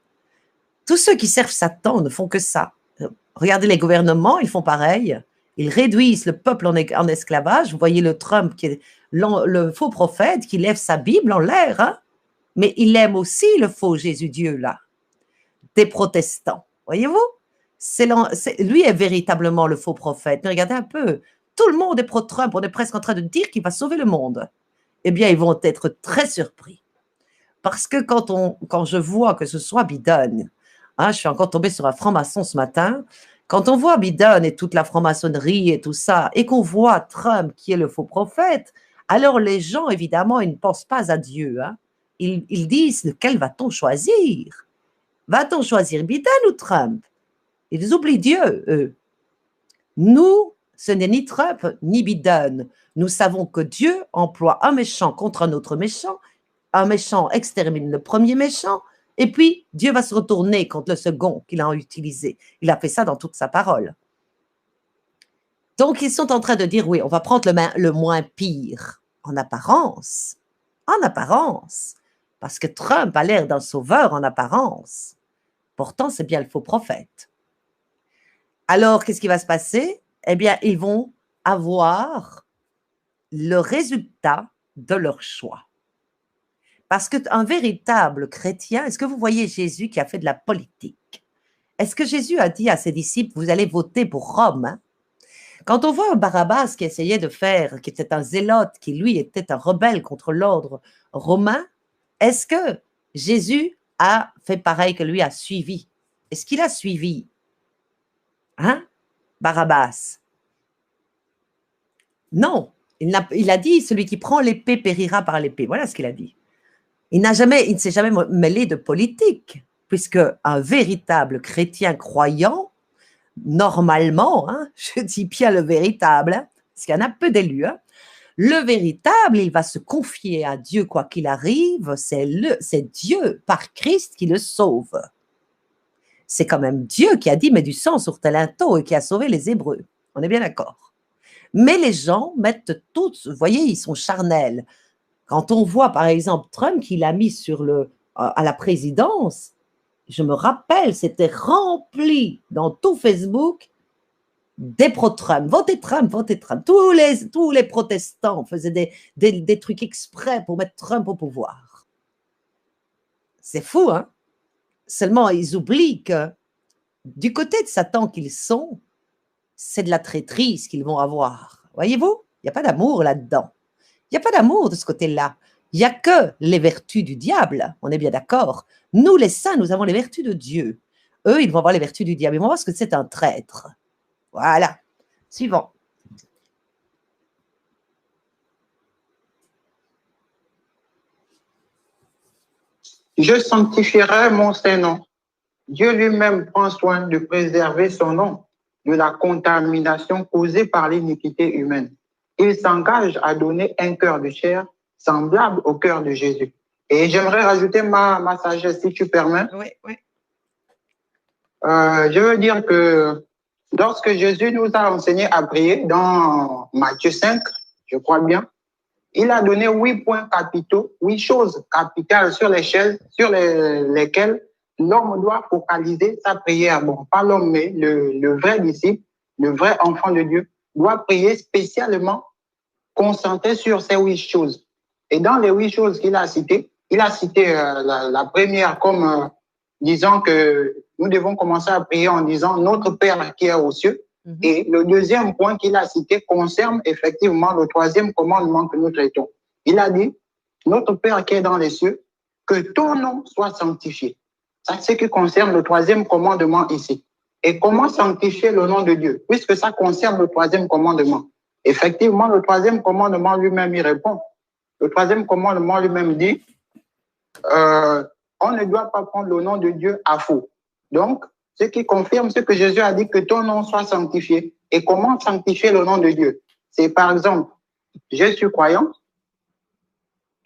Tous ceux qui servent Satan ne font que ça. Regardez les gouvernements, ils font pareil. Ils réduisent le peuple en esclavage. Vous voyez le Trump, qui est le faux prophète, qui lève sa Bible en l'air. Hein, mais il aime aussi le faux Jésus-Dieu, là, des protestants. Voyez-vous, lui est véritablement le faux prophète. Mais regardez un peu, tout le monde est pro-Trump. On est presque en train de dire qu'il va sauver le monde. Eh bien, ils vont être très surpris. Parce que quand je vois que ce soit Biden, hein, je suis encore tombée sur un franc-maçon ce matin, quand on voit Biden et toute la franc-maçonnerie et tout ça, et qu'on voit Trump qui est le faux prophète, alors les gens, évidemment, ils ne pensent pas à Dieu. Hein. Ils disent, lequel va-t-on choisir? Va-t-on choisir Biden ou Trump? Ils oublient Dieu, eux. Nous, ce n'est ni Trump ni Biden. Nous savons que Dieu emploie un méchant contre un autre méchant. Un méchant extermine le premier méchant, et puis Dieu va se retourner contre le second qu'il a utilisé. Il a fait ça dans toute sa parole. Donc, ils sont en train de dire, oui, on va prendre le moins pire. en apparence. En apparence. Parce que Trump a l'air d'un sauveur en apparence. Pourtant, c'est bien le faux prophète. Alors, qu'est-ce qui va se passer? Eh bien, ils vont avoir le résultat de leur choix. Parce qu'un véritable chrétien, est-ce que vous voyez Jésus qui a fait de la politique? Est-ce que Jésus a dit à ses disciples, vous allez voter pour Rome, hein? Quand on voit un Barabbas qui essayait de faire, qui était un zélote, qui lui était un rebelle contre l'ordre romain, est-ce que Jésus a fait pareil que lui a suivi? Est-ce qu'il a suivi? Hein? Barabbas? Non. Il a dit, celui qui prend l'épée périra par l'épée. Voilà ce qu'il a dit. Il ne s'est jamais mêlé de politique, puisque un véritable chrétien croyant, normalement, hein, je dis bien le véritable, hein, parce qu'il y en a peu d'élus, hein, le véritable, il va se confier à Dieu quoi qu'il arrive, c'est Dieu par Christ qui le sauve. C'est quand même Dieu qui a dit, mets du sang sur tel linteau et qui a sauvé les Hébreux. On est bien d'accord. Mais les gens mettent tout, vous voyez, ils sont charnels. Quand on voit, par exemple, Trump qui l'a mis à la présidence, je me rappelle, c'était rempli dans tout Facebook des pro-Trump. Votez Trump, votez Trump. Tous les protestants faisaient des trucs exprès pour mettre Trump au pouvoir. C'est fou, hein? Seulement, ils oublient que du côté de Satan qu'ils sont, c'est de la traîtrise qu'ils vont avoir. Voyez-vous? Il n'y a pas d'amour là-dedans. Il n'y a pas d'amour de ce côté-là. Il n'y a que les vertus du diable. On est bien d'accord. Nous, les saints, nous avons les vertus de Dieu. Eux, ils vont avoir les vertus du diable. Ils vont voir ce que c'est un traître. Voilà. Suivant. Je sanctifierai mon Saint-Nom. Dieu lui-même prend soin de préserver son nom de la contamination causée par l'iniquité humaine. Il s'engage à donner un cœur de chair semblable au cœur de Jésus. Et j'aimerais rajouter ma sagesse, si tu permets. Oui, oui. Je veux dire que lorsque Jésus nous a enseigné à prier dans Matthieu 5, je crois bien, il a donné 8 points capitaux, 8 choses capitales sur lesquelles l'homme doit focaliser sa prière. Bon, pas l'homme, mais le vrai disciple, le vrai enfant de Dieu, doit prier spécialement concentré sur ces 8 choses. Et dans les 8 choses qu'il a citées, il a cité la première comme disant que nous devons commencer à prier en disant notre Père qui est aux cieux. Et le deuxième point qu'il a cité concerne effectivement le troisième commandement que nous traitons. Il a dit, notre Père qui est dans les cieux, que ton nom soit sanctifié. Ça, c'est ce qui concerne le troisième commandement ici. Et comment sanctifier le nom de Dieu, puisque ça concerne le troisième commandement. Effectivement, le troisième commandement lui-même y répond. Le troisième commandement lui-même dit, on ne doit pas prendre le nom de Dieu à faux. Donc, ce qui confirme ce que Jésus a dit, que ton nom soit sanctifié. Et comment sanctifier le nom de Dieu? C'est par exemple, je suis croyant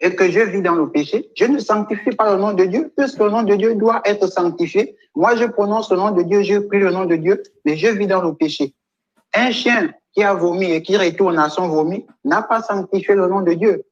et que je vis dans le péché, je ne sanctifie pas le nom de Dieu, puisque le nom de Dieu doit être sanctifié. Moi, je prononce le nom de Dieu, je prie le nom de Dieu, mais je vis dans le péché. Un chien qui a vomi et qui retourne à son vomi n'a pas sanctifié le nom de Dieu.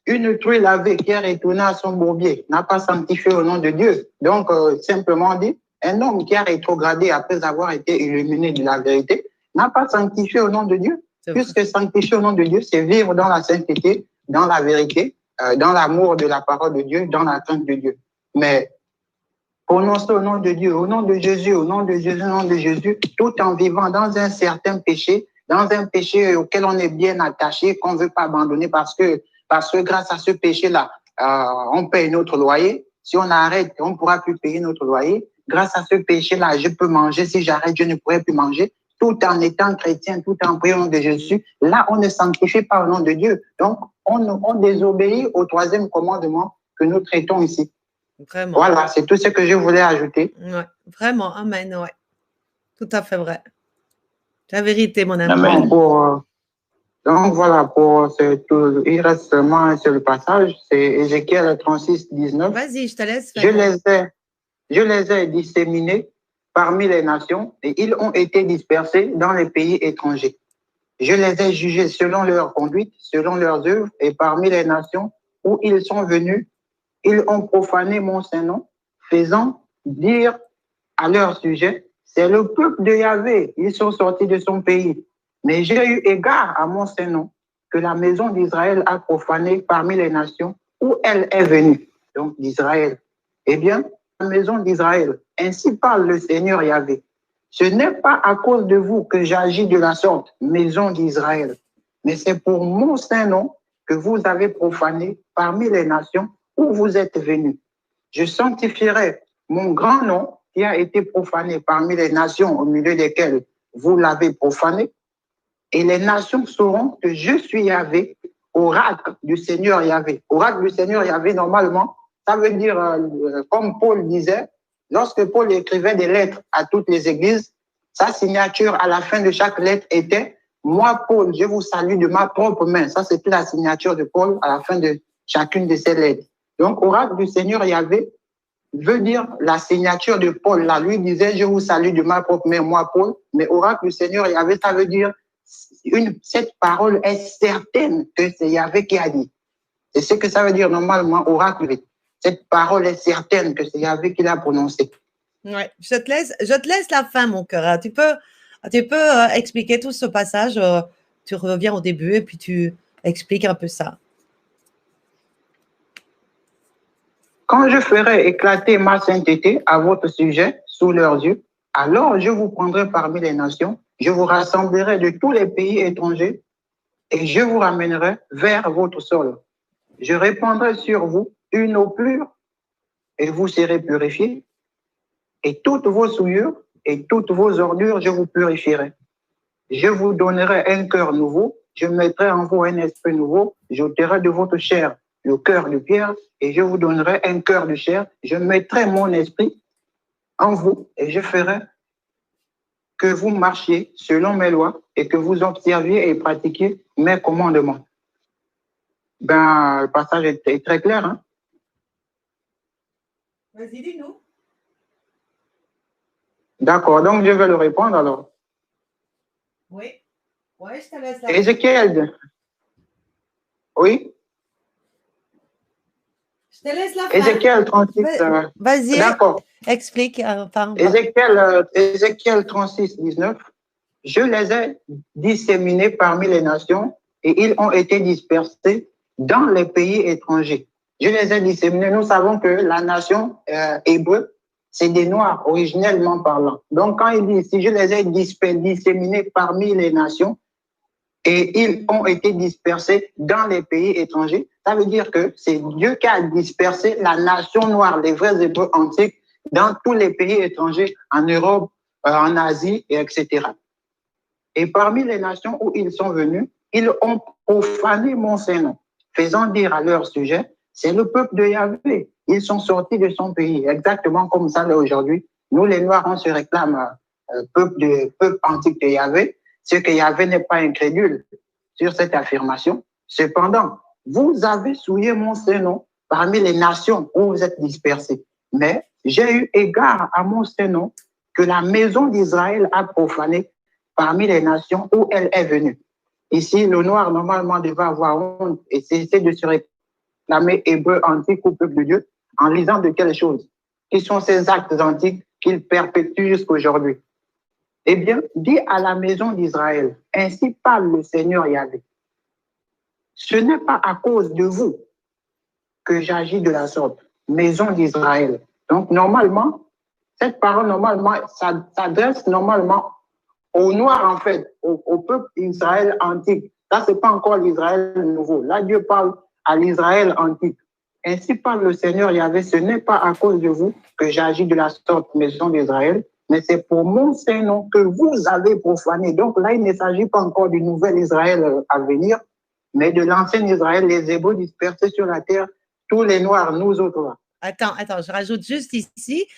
Une truie lavée qui est retournée à son bourbier n'a pas sanctifié le nom de Dieu. Donc, simplement dit, un homme qui a rétrogradé après avoir été illuminé de la vérité n'a pas sanctifié au nom de Dieu, puisque sanctifier au nom de Dieu, c'est vivre dans la sainteté, dans la vérité, dans l'amour de la parole de Dieu, dans la crainte de Dieu. Mais prononcer au nom de Dieu, au nom de Jésus, au nom de Jésus, au nom de Jésus, tout en vivant dans un certain péché, dans un péché auquel on est bien attaché, qu'on ne veut pas abandonner parce que grâce à ce péché-là, on paye notre loyer. Si on arrête, on ne pourra plus payer notre loyer. Grâce à ce péché-là, je peux manger. Si j'arrête, je ne pourrai plus manger. Tout en étant chrétien, tout en priant au nom de Jésus. Là, on ne sanctifie pas au nom de Dieu. Donc, on désobéit au troisième commandement que nous traitons ici. Vraiment. Voilà, c'est tout ce que je voulais ajouter. Ouais, vraiment, amen, ouais. Tout à fait vrai. La vérité, mon ami. Amen. Donc, voilà, il reste seulement un seul passage, c'est Ézéchiel 36, 19. Vas-y, je te laisse faire. Je les ai disséminés parmi les nations et ils ont été dispersés dans les pays étrangers. Je les ai jugés selon leur conduite, selon leurs œuvres, et parmi les nations où ils sont venus, ils ont profané mon Saint-Nom, faisant dire à leur sujet, c'est le peuple de Yahvé, ils sont sortis de son pays. Mais j'ai eu égard à mon Saint-Nom, que la maison d'Israël a profané parmi les nations où elle est venue, donc d'Israël. Eh bien, la maison d'Israël, ainsi parle le Seigneur Yahvé. Ce n'est pas à cause de vous que j'agis de la sorte, maison d'Israël, mais c'est pour mon Saint-Nom que vous avez profané parmi les nations où vous êtes venus. Je sanctifierai mon grand nom qui a été profané parmi les nations au milieu desquelles vous l'avez profané, et les nations sauront que je suis Yahvé, oracle du Seigneur Yahvé. Oracle du Seigneur Yahvé, normalement, ça veut dire, comme Paul disait, lorsque Paul écrivait des lettres à toutes les églises, sa signature à la fin de chaque lettre était « Moi, Paul, je vous salue de ma propre main ». Ça, c'était la signature de Paul à la fin de chacune de ses lettres. Donc, oracle du Seigneur Yahvé veut dire la signature de Paul. Là, lui disait « Je vous salue de ma propre main, moi, Paul ». Mais oracle du Seigneur Yahvé, ça veut dire cette parole est certaine que c'est Yahvé qui a dit. C'est ce que ça veut dire normalement, oracle. Cette parole est certaine que c'est Yahvé qui l'a prononcée. Ouais, je te laisse la fin, mon cœur. Tu peux expliquer tout ce passage. Tu reviens au début et puis tu expliques un peu ça. Quand je ferai éclater ma sainteté à votre sujet sous leurs yeux, alors je vous prendrai parmi les nations, je vous rassemblerai de tous les pays étrangers et je vous ramènerai vers votre sol. Je répandrai sur vous une eau pure et vous serez purifiés. Et toutes vos souillures et toutes vos ordures, je vous purifierai. Je vous donnerai un cœur nouveau, je mettrai en vous un esprit nouveau, j'ôterai de votre chair le cœur de pierre et je vous donnerai un cœur de chair. Je mettrai mon esprit en vous et je ferai que vous marchiez selon mes lois et que vous observiez et pratiquiez mes commandements. Ben, le passage est très clair. Hein? Vas-y, dis-nous. D'accord, donc je vais le répondre alors. Oui, je te laisse la Ézéchiel. Oui. Je te laisse la fin. Ézéchiel 36. Vas-y, d'accord. Explique. Ézéchiel 36, 19. Je les ai disséminés parmi les nations et ils ont été dispersés dans les pays étrangers. Je les ai disséminés. Nous savons que la nation hébreu, c'est des Noirs, originellement parlant. Donc, quand il dit, si je les ai disséminés parmi les nations et ils ont été dispersés dans les pays étrangers, ça veut dire que c'est Dieu qui a dispersé la nation noire, les vrais Hébreux antiques, dans tous les pays étrangers, en Europe, en Asie, etc. Et parmi les nations où ils sont venus, ils ont profané mon Saint-Nom, faisant dire à leur sujet, c'est le peuple de Yahvé. Ils sont sortis de son pays, exactement comme ça là aujourd'hui. Nous, les Noirs, on se réclame peuple antique de Yahvé, ce que Yahvé n'est pas incrédule sur cette affirmation. Cependant, vous avez souillé mon Saint-Nom parmi les nations où vous êtes dispersés. Mais j'ai eu égard à mon Saint-Nom que la maison d'Israël a profané parmi les nations où elle est venue. Ici, le Noir, normalement, devait avoir honte et cesser de se réclamer hébreu antique ou peuple de Dieu en lisant de quelles choses, qui sont ces actes antiques qu'il perpétue jusqu'aujourd'hui. Eh bien, dis à la maison d'Israël, ainsi parle le Seigneur Yahvé. Ce n'est pas à cause de vous que j'agis de la sorte, maison d'Israël. Donc, normalement, cette parole, normalement, s'adresse normalement aux Noirs, en fait, au peuple d'Israël antique. Ça, c'est pas encore l'Israël nouveau. Là, Dieu parle à l'Israël antique. Ainsi parle le Seigneur Yahvé, ce n'est pas à cause de vous que j'agis de la sorte, maison d'Israël, mais c'est pour mon Saint-Nom que vous avez profané. Donc là, il ne s'agit pas encore du nouvel Israël à venir, mais de l'ancien Israël, les Hébreux dispersés sur la terre, tous les Noirs, nous autres là. Attends, je rajoute juste ici,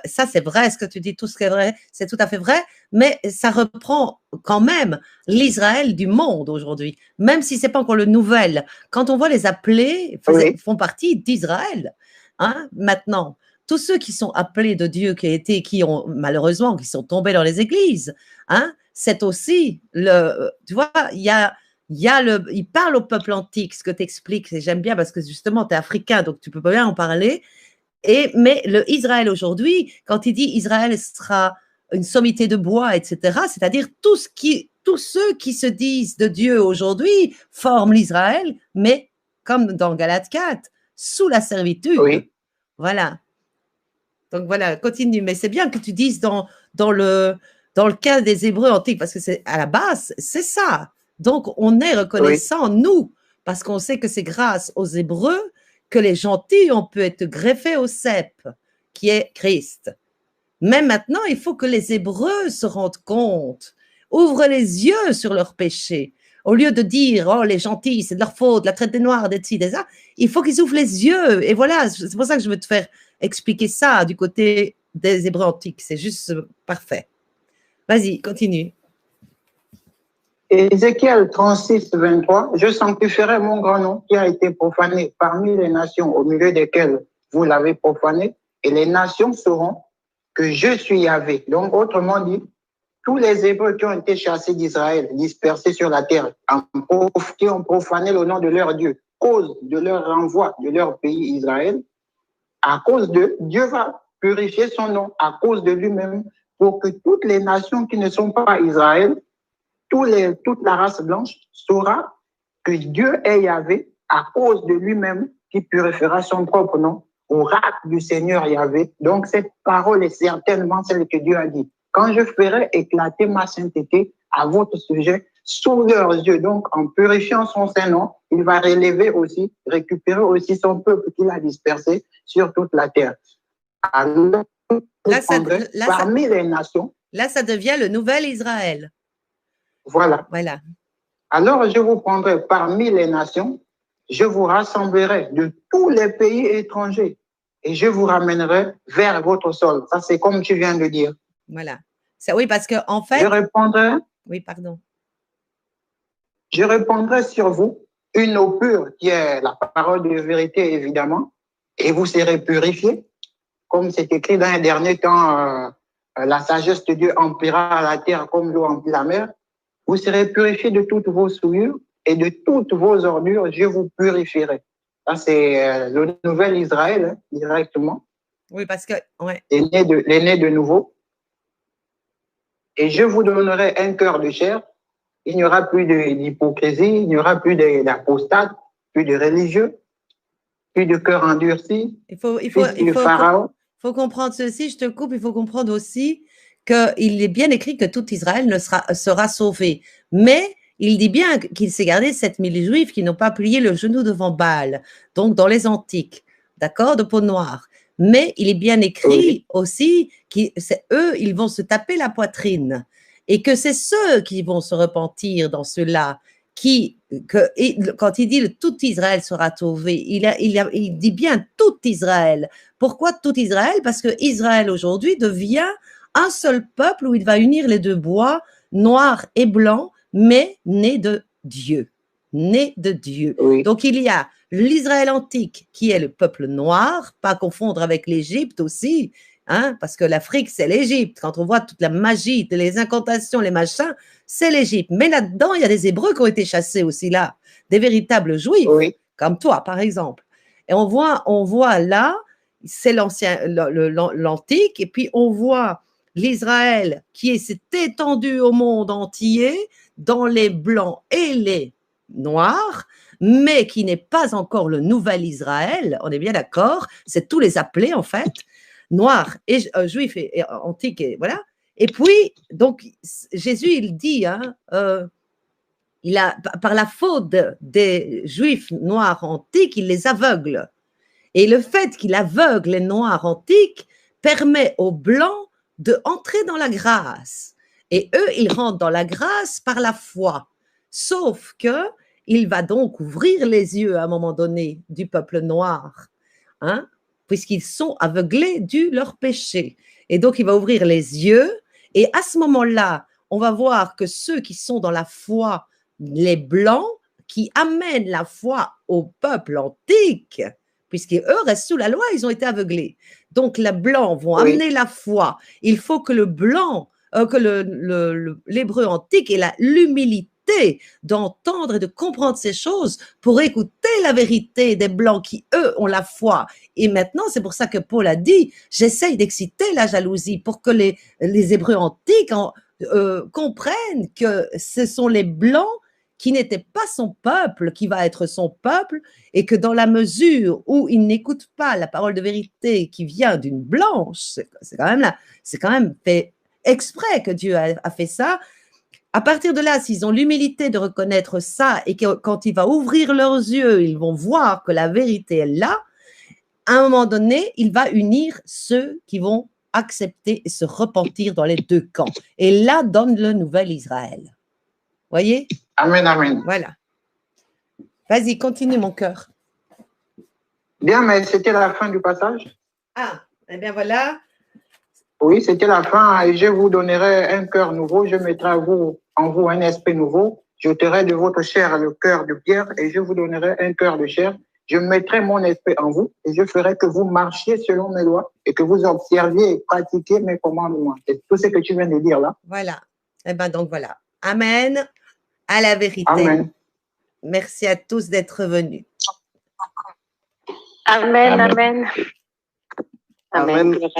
ça c'est vrai, ce que tu dis, tout ce qui est vrai, c'est tout à fait vrai, mais ça reprend quand même l'Israël du monde aujourd'hui, même si c'est pas encore le nouvel. Quand on voit les appelés, font partie d'Israël, hein, maintenant. Tous ceux qui sont appelés de Dieu, qui ont malheureusement, qui sont tombés dans les églises, hein, c'est aussi tu vois, il parle au peuple antique, ce que tu expliques, et j'aime bien parce que justement, tu es africain, donc tu peux bien en parler. Mais le Israël aujourd'hui, quand il dit Israël sera une sommité de bois, etc., c'est-à-dire tous ceux qui se disent de Dieu aujourd'hui forment l'Israël, mais comme dans Galates 4, sous la servitude. Oui. Voilà. Donc voilà, continue. Mais c'est bien que tu dises dans le cas des Hébreux antiques, parce que c'est à la base, c'est ça. Donc on est reconnaissant, nous, parce qu'on sait que c'est grâce aux Hébreux que les gentils ont pu être greffés au cep, qui est Christ. Mais maintenant, il faut que les Hébreux se rendent compte, ouvrent les yeux sur leurs péchés. Au lieu de dire, oh, les gentils, c'est de leur faute, la traite des Noirs, des ci, des ça, il faut qu'ils ouvrent les yeux. Et voilà, c'est pour ça que je veux te faire expliquer ça du côté des Hébreux antiques. C'est juste parfait. Vas-y, continue. Ézéchiel 36, 23, je sanctifierai mon grand nom qui a été profané parmi les nations au milieu desquelles vous l'avez profané, et les nations sauront que je suis Yahvé. Donc, autrement dit, tous les Hébreux qui ont été chassés d'Israël, dispersés sur la terre, qui ont profané le nom de leur Dieu, cause de leur renvoi de leur pays Israël, à cause de Dieu va purifier son nom à cause de lui-même pour que toutes les nations qui ne sont pas Israël, toute la race blanche saura que Dieu est Yahvé à cause de lui-même qui purifiera son propre nom au rat du Seigneur Yahvé. Donc cette parole est certainement celle que Dieu a dit. Quand je ferai éclater ma sainteté à votre sujet sous leurs yeux, donc en purifiant son Saint-Nom, il va récupérer aussi son peuple qu'il a dispersé sur toute la terre. Alors, parmi les nations. Là, ça devient le nouvel Israël. Voilà. Voilà. Alors, je vous prendrai parmi les nations, je vous rassemblerai de tous les pays étrangers et je vous ramènerai vers votre sol. Ça, c'est comme tu viens de dire. Voilà. Oui, parce que en fait. Je répondrai. Oui, pardon. Je répandrai sur vous une eau pure qui est la parole de vérité, évidemment, et vous serez purifiés. Comme c'est écrit dans les derniers temps, la sagesse de Dieu emplira la terre comme l'eau emplit la mer. Vous serez purifiés de toutes vos souillures et de toutes vos ordures, je vous purifierai. Ça, c'est le nouvel Israël, hein, directement. Oui, parce que. Ouais. Les nés de nouveau. Et je vous donnerai un cœur de chair. Il n'y aura plus d'hypocrisie, il n'y aura plus d'apostates, plus de religieux, plus de cœur endurci. Il faut comprendre ceci, je te coupe, il faut comprendre aussi qu'il est bien écrit que tout Israël sera sauvé. Mais il dit bien qu'il s'est gardé 7000 Juifs qui n'ont pas plié le genou devant Baal, donc dans les Antiques, d'accord, de peau noire. Mais il est bien écrit aussi que c'est eux, ils vont se taper la poitrine. Et que c'est ceux qui vont se repentir dans ceux-là, quand il dit tout Israël sera sauvé, il dit bien tout Israël. Pourquoi tout Israël? Parce que Israël aujourd'hui devient un seul peuple où il va unir les deux bois, noir et blanc, mais né de Dieu. Né de Dieu. Oui. Donc il y a l'Israël antique qui est le peuple noir, pas confondre avec l'Égypte aussi. Hein, parce que l'Afrique, c'est l'Égypte. Quand on voit toute la magie, les incantations, les machins, c'est l'Égypte. Mais là-dedans, il y a des Hébreux qui ont été chassés aussi là, des véritables Juifs, comme toi, par exemple. Et on voit là, c'est l'Antique, et puis on voit l'Israël qui s'est étendu au monde entier, dans les blancs et les noirs, mais qui n'est pas encore le nouvel Israël, on est bien d'accord, c'est tous les appelés en fait, noirs et juifs et antiques, et voilà. Et puis, donc, Jésus, il dit, hein, par la faute des juifs noirs antiques, il les aveugle. Et le fait qu'il aveugle les noirs antiques permet aux blancs d'entrer dans la grâce. Et eux, ils rentrent dans la grâce par la foi. Sauf que il va donc ouvrir les yeux à un moment donné du peuple noir, hein, puisqu'ils sont aveuglés dû leur péché. Et donc, il va ouvrir les yeux, et à ce moment-là, on va voir que ceux qui sont dans la foi, les Blancs, qui amènent la foi au peuple antique, puisqu'eux restent sous la loi, ils ont été aveuglés. Donc, les Blancs vont amener la foi. Il faut que le Blanc que l'hébreu antique et l'humilité d'entendre et de comprendre ces choses pour écouter la vérité des Blancs qui, eux, ont la foi. Et maintenant, c'est pour ça que Paul a dit, j'essaye d'exciter la jalousie pour que les Hébreux antiques comprennent que ce sont les Blancs qui n'étaient pas son peuple, qui va être son peuple, et que dans la mesure où ils n'écoutent pas la parole de vérité qui vient d'une blanche, c'est quand même fait exprès que Dieu a fait ça. À partir de là, s'ils ont l'humilité de reconnaître ça et que quand il va ouvrir leurs yeux, ils vont voir que la vérité est là, à un moment donné, il va unir ceux qui vont accepter et se repentir dans les deux camps. Et là, donne le nouvel Israël. Voyez? Amen, amen. Voilà. Vas-y, continue, mon cœur. Bien, mais c'était la fin du passage. Ah, eh bien voilà. Oui, c'était la fin. Et je vous donnerai un cœur nouveau. Je mettrai en vous un esprit nouveau. J'ôterai de votre chair le cœur de pierre et je vous donnerai un cœur de chair. Je mettrai mon esprit en vous et je ferai que vous marchiez selon mes lois et que vous observiez et pratiquiez mes commandements. C'est tout ce que tu viens de dire là. Voilà. Eh bien, donc voilà. Amen à la vérité. Amen. Merci à tous d'être venus. Amen, amen. Amen. Amen.